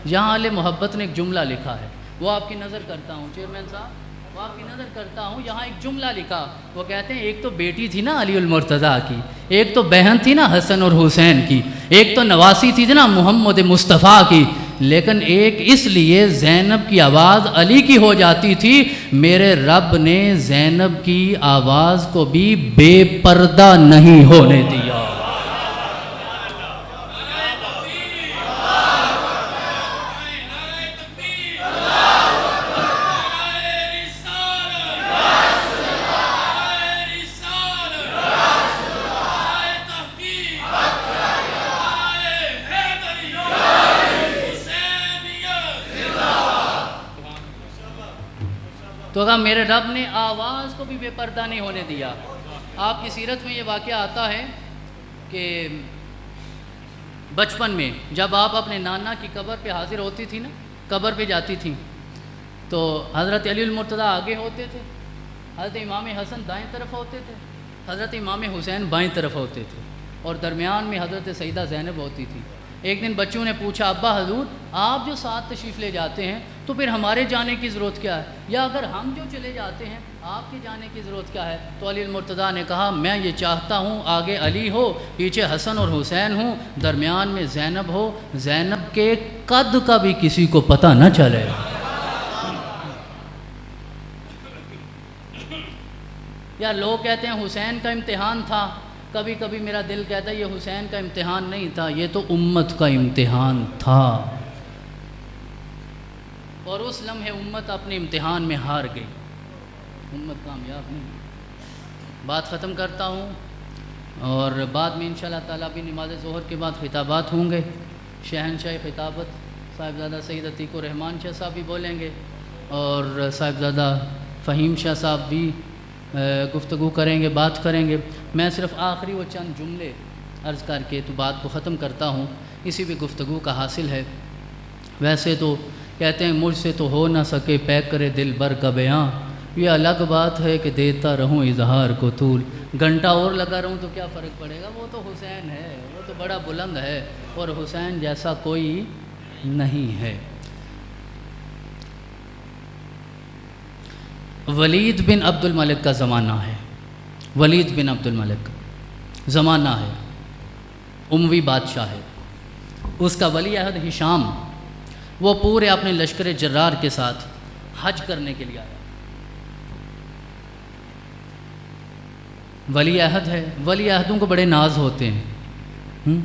Speaker 1: یہاں علی محبت نے ایک جملہ لکھا ہے، وہ آپ کی نظر کرتا ہوں چیئرمین صاحب، وہ آپ کی نظر کرتا ہوں، یہاں ایک جملہ لکھا، وہ کہتے ہیں ایک تو بیٹی تھی نا علی المرتضیٰ کی، ایک تو بہن تھی نا حسن اور حسین کی، ایک تو نواسی تھی نا محمد مصطفیٰ کی، لیکن ایک اس لیے زینب کی آواز علی کی ہو جاتی تھی، میرے رب نے زینب کی آواز کو بھی بے پردہ نہیں ہونے دیا۔ ہوگا میرے رب نے آواز کو بھی بے پردہ نہیں ہونے دیا۔ آپ کی سیرت میں یہ واقعہ آتا ہے کہ بچپن میں جب آپ اپنے نانا کی قبر پہ حاضر ہوتی تھی نا، قبر پہ جاتی تھیں، تو حضرت علی المرتضیٰ آگے ہوتے تھے، حضرت امام حسن دائیں طرف ہوتے تھے، حضرت امام حسین بائیں طرف ہوتے تھے، اور درمیان میں حضرت سیدہ زینب ہوتی تھی۔ ایک دن بچوں نے پوچھا، ابا حضور آپ جو ساتھ تشریف لے جاتے ہیں تو پھر ہمارے جانے کی ضرورت کیا ہے، یا اگر ہم جو چلے جاتے ہیں آپ کے جانے کی ضرورت کیا ہے؟ تو علی المرتضیٰ نے کہا، میں یہ چاہتا ہوں آگے علی ہو، پیچھے حسن اور حسین ہوں، درمیان میں زینب ہو، زینب کے قد کا بھی کسی کو پتہ نہ چلے۔ یا لوگ کہتے ہیں حسین کا امتحان تھا، کبھی کبھی میرا دل کہتا ہے یہ حسین کا امتحان نہیں تھا، یہ تو امت کا امتحان تھا، اور اس لمحے امت اپنے امتحان میں ہار گئی، امت کامیاب نہیں۔ بات ختم کرتا ہوں، اور بعد میں انشاءاللہ تعالیٰ بھی نماز ظہر کے بعد خطابات ہوں گے۔ شہنشاہ خطابت صاحبزادہ سید عتیق الرحمان شاہ صاحب بھی بولیں گے، اور صاحبزادہ فہیم شاہ صاحب بھی گفتگو کریں گے، بات کریں گے۔ میں صرف آخری وہ چند جملے عرض کر کے تو بات کو ختم کرتا ہوں، اسی بھی گفتگو کا حاصل ہے۔ ویسے تو کہتے ہیں مجھ سے تو ہو نہ سکے پیک کرے دل بر کا بیاں، یہ الگ بات ہے کہ دیتا رہوں اظہار کو طول، گھنٹہ اور لگا رہوں تو کیا فرق پڑے گا، وہ تو حسین ہے، وہ تو بڑا بلند ہے، اور حسین جیسا کوئی نہیں ہے۔ ولید بن عبد الملک کا زمانہ ہے، ولید بن عبد الملک زمانہ ہے، اموی بادشاہ ہے، اس کا ولی عہد ہشام، وہ پورے اپنے لشکر جرار کے ساتھ حج کرنے کے لیے آیا۔ ولی عہد ہے، ولی عہدوں کو بڑے ناز ہوتے ہیں،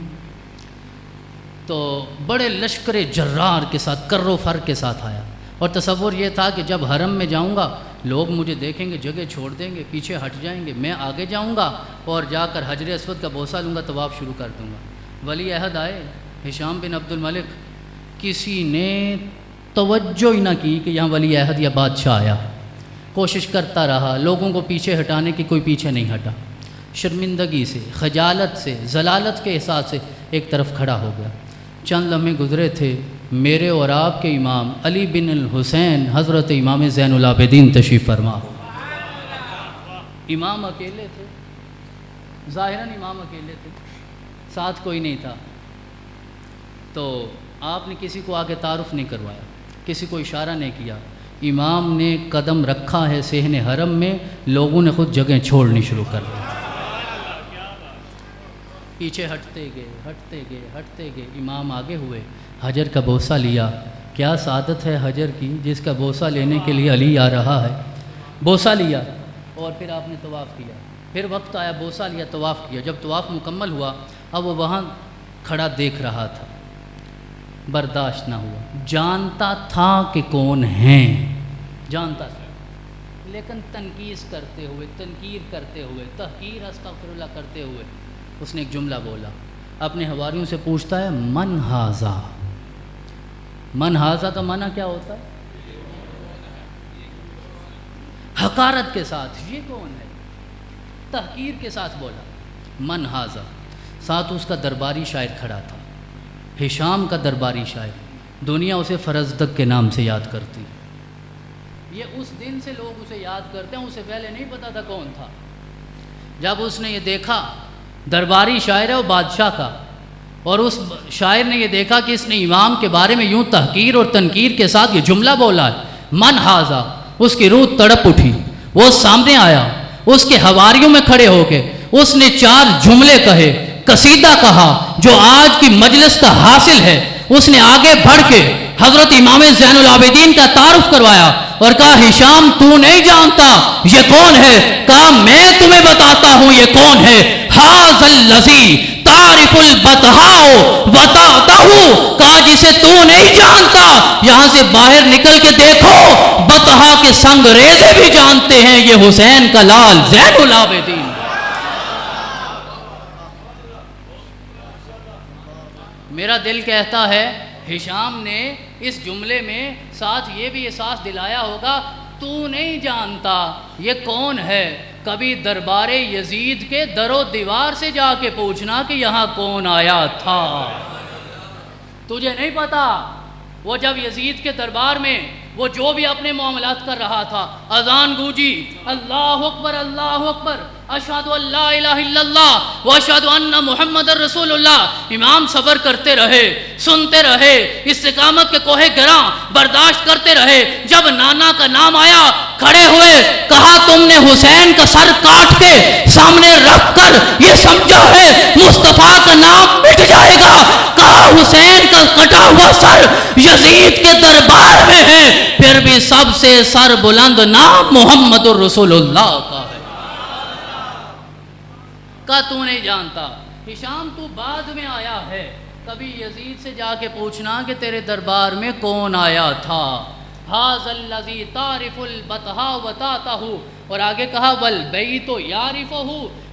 Speaker 1: تو بڑے لشکر جرار کے ساتھ کر و فر کے ساتھ آیا، اور تصور یہ تھا کہ جب حرم میں جاؤں گا لوگ مجھے دیکھیں گے، جگہ چھوڑ دیں گے، پیچھے ہٹ جائیں گے، میں آگے جاؤں گا اور جا کر حجر اسود کا بوسہ لوں گا، طواف شروع کر دوں گا۔ ولی عہد آئے ہشام بن عبد الملک، کسی نے توجہ ہی نہ کی کہ یہاں ولی عہد یا بادشاہ آیا، کوشش کرتا رہا، لوگوں کو پیچھے ہٹانے کی کوئی پیچھے نہیں ہٹا، شرمندگی سے، خجالت سے، ذلالت کے احساس سے ایک طرف کھڑا ہو گیا۔ چند لمحے گزرے تھے، میرے اور آپ کے امام علی بن الحسین حضرت امام زین العابدین تشریف فرما، امام اکیلے تھے، ظاہراً امام اکیلے تھے، ساتھ کوئی نہیں تھا، تو آپ نے کسی کو آگے تعارف نہیں کروایا، کسی کو اشارہ نہیں کیا، امام نے قدم رکھا ہے صحن حرم میں، لوگوں نے خود جگہیں چھوڑنی شروع کر دی، پیچھے ہٹتے گئے ہٹتے گئے ہٹتے گئے، امام آگے ہوئے، حجر کا بوسہ لیا۔ کیا سعادت ہے حجر کی جس کا بوسہ لینے کے لیے علی آ رہا ہے، بوسہ لیا، اور پھر آپ نے طواف کیا، پھر وقت آیا بوسہ لیا، طواف کیا، جب طواف مکمل ہوا اب وہ وہاں کھڑا دیکھ رہا تھا، برداشت نہ ہوا، جانتا تھا کہ کون ہیں، جانتا تھا، لیکن تنقیص کرتے ہوئے، تنقیر کرتے ہوئے، تحقیر استغفر اللہ کرتے ہوئے اس نے ایک جملہ بولا، اپنے حواریوں سے پوچھتا ہے من ہاذا، من ہاذا کا معنی کیا ہوتا ہے؟ حقارت کے ساتھ، یہ کون ہے، تحقیر کے ساتھ بولا من ہاذا، ساتھ اس کا درباری شاعر کھڑا تھا، ہشام کا درباری شاعر، دنیا اسے فرزدق کے نام سے یاد کرتی، یہ اس دن سے لوگ اسے یاد کرتے ہیں، اسے پہلے نہیں پتا تھا کون تھا۔ جب اس نے یہ دیکھا درباری شاعر ہے وہ بادشاہ کا، اور اس شاعر نے یہ دیکھا کہ اس نے امام کے بارے میں یوں تحقیر اور تنقیر کے ساتھ یہ جملہ بولا ہے من ہاذا، اس کی روح تڑپ اٹھی، وہ سامنے آیا، اس کے حواریوں میں کھڑے ہو کے اس نے 4 جملے کہے، قصیدہ کہا جو آج کی مجلس کا حاصل ہے، اس نے آگے بڑھ کے حضرت امام زین العابدین کا تعارف کروایا اور کہا ہشام تو نہیں جانتا یہ کون ہے، کہا میں تمہیں بتاتا ہوں یہ کون ہے، ھذا الذی تعرف البطحاء وتعتہ، کہا جسے تو نہیں جانتا یہاں سے باہر نکل کے دیکھو، بطحاء کے سنگ ریزے بھی جانتے ہیں یہ حسین کا لال زین العابدین۔ میرا دل کہتا ہے ہشام نے اس جملے میں ساتھ یہ بھی احساس دلایا ہوگا تو نہیں جانتا یہ کون ہے، کبھی دربار یزید کے در و دیوار سے جا کے پوچھنا کہ یہاں کون آیا تھا۔ تجھے نہیں پتا وہ جب یزید کے دربار میں وہ جو بھی اپنے معاملات کر رہا تھا، اذان گونجی، اللہ اکبر اللہ اکبر، اشہد ان لا الہ الا اللہ واشہد ان محمد رسول اللہ، امام صبر کرتے رہے، سنتے رہے، استقامت کے کوہ گراں برداشت کرتے رہے۔ جب نانا کا نام آیا کھڑے ہوئے، کہا تم نے حسین کا سر کاٹ کے سامنے رکھ کر یہ سمجھا ہے مصطفیٰ کا نام مٹ جائے گا؟ کہا حسین کا کٹا ہوا سر یزید کے دربار میں ہے، پھر بھی سب سے سر بلند نام محمد رسول اللہ کا ہے۔ کا تو نہیں جانتا، ہشام تو بعد میں آیا ہے، کبھی یزید سے جا کے پوچھنا کہ تیرے دربار میں کون آیا تھا۔ ھذا الذی تعرف البطحا وطاطہ، اور آگے کہا والبیت یعرفہ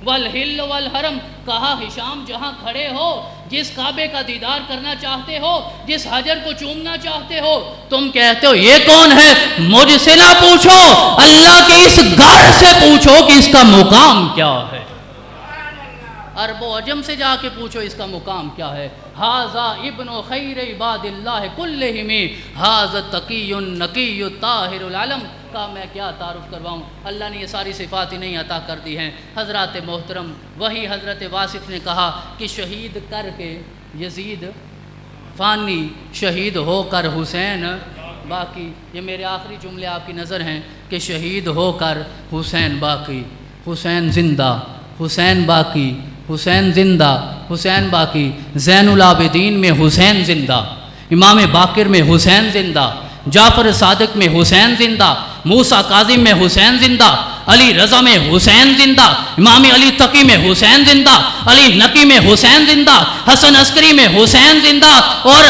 Speaker 1: والحل والحرم، کہا ہشام جہاں کھڑے ہو، جس کعبے کا دیدار کرنا چاہتے ہو، جس حجر کو چومنا چاہتے ہو، تم کہتے ہو یہ کون ہے؟ مجھ سے نہ پوچھو، اللہ کے اس گھر سے پوچھو کہ اس کا مقام کیا ہے۔ عرب و عجم سے جا کے پوچھو اس کا مقام کیا ہے۔ ھذا ابن خیر عباد اللہ کلہم، ھذا تقی نقی طاہر العلم، کا میں کیا تعارف کرواؤں، اللہ نے یہ ساری صفات ہی نہیں عطا کر دی ہیں۔ حضرات محترم، وہی حضرت واصف نے کہا کہ شہید کر کے یزید فانی، شہید ہو کر حسین باقی۔ یہ میرے آخری جملے آپ کی نظر ہیں کہ شہید ہو کر حسین باقی، حسین زندہ، حسین باقی، حسین زندہ، حسین باقی، زین العابدین میں حسین زندہ، امام باقر میں حسین زندہ، جعفر صادق میں حسین زندہ، موسیٰ کاظم میں حسین زندہ، علی رضا میں حسین زندہ، امام علی تقی میں حسین زندہ، علی نقی میں حسین زندہ، حسن عسکری میں حسین زندہ، اور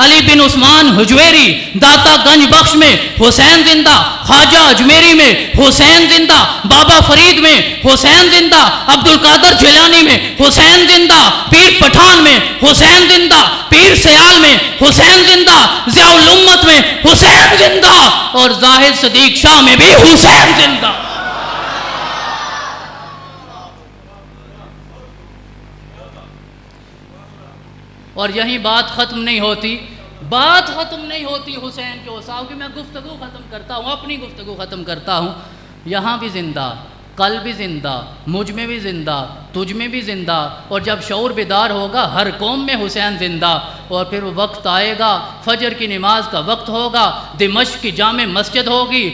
Speaker 1: علی بن عثمان حجویری داتا گنج بخش میں حسین زندہ، خواجہ اجمیری میں حسین زندہ، بابا فرید میں حسین زندہ، عبد القادر جیلانی میں حسین زندہ، پیر پٹھان میں حسین زندہ، پیر سیال میں حسین زندہ، ضیاء الامت میں حسین زندہ، اور زاہد صدیق شاہ میں بھی حسین زندہ۔ اور یہیں بات ختم نہیں ہوتی، بات ختم نہیں ہوتی حسین کے اوصاف کی۔ میں گفتگو ختم کرتا ہوں، اپنی گفتگو ختم کرتا ہوں۔ یہاں بھی زندہ، کل بھی زندہ، مجھ میں بھی زندہ، تجھ میں بھی زندہ، اور جب شعور بیدار ہوگا ہر قوم میں حسین زندہ۔ اور پھر وہ وقت آئے گا، فجر کی نماز کا وقت ہوگا، دمشق کی جامع مسجد ہوگی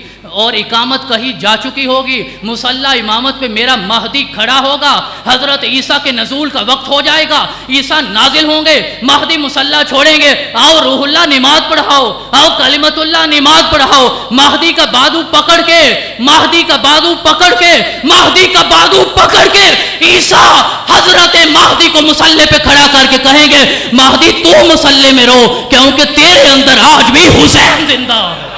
Speaker 1: اور اقامت کہیں جا چکی ہوگی، مصلی امامت پہ میرا مہدی کھڑا ہوگا، حضرت عیسیٰ کے نزول کا وقت ہو جائے گا، عیسیٰ نازل ہوں گے، مہدی مصلی چھوڑیں گے، آؤ روح اللہ نماز پڑھاؤ، آؤ کلمت اللہ نماز پڑھاؤ، مہدی کا بازو پکڑ کے، مہدی کا بازو پکڑ کے، مہدی کا بازو پکڑ کے عیسیٰ حضرت مہدی کو مصلی پہ کھڑا کر کے کہیں گے مہدی تو مصلی میں رو، کیونکہ تیرے اندر آج بھی حسین زندہ ہے۔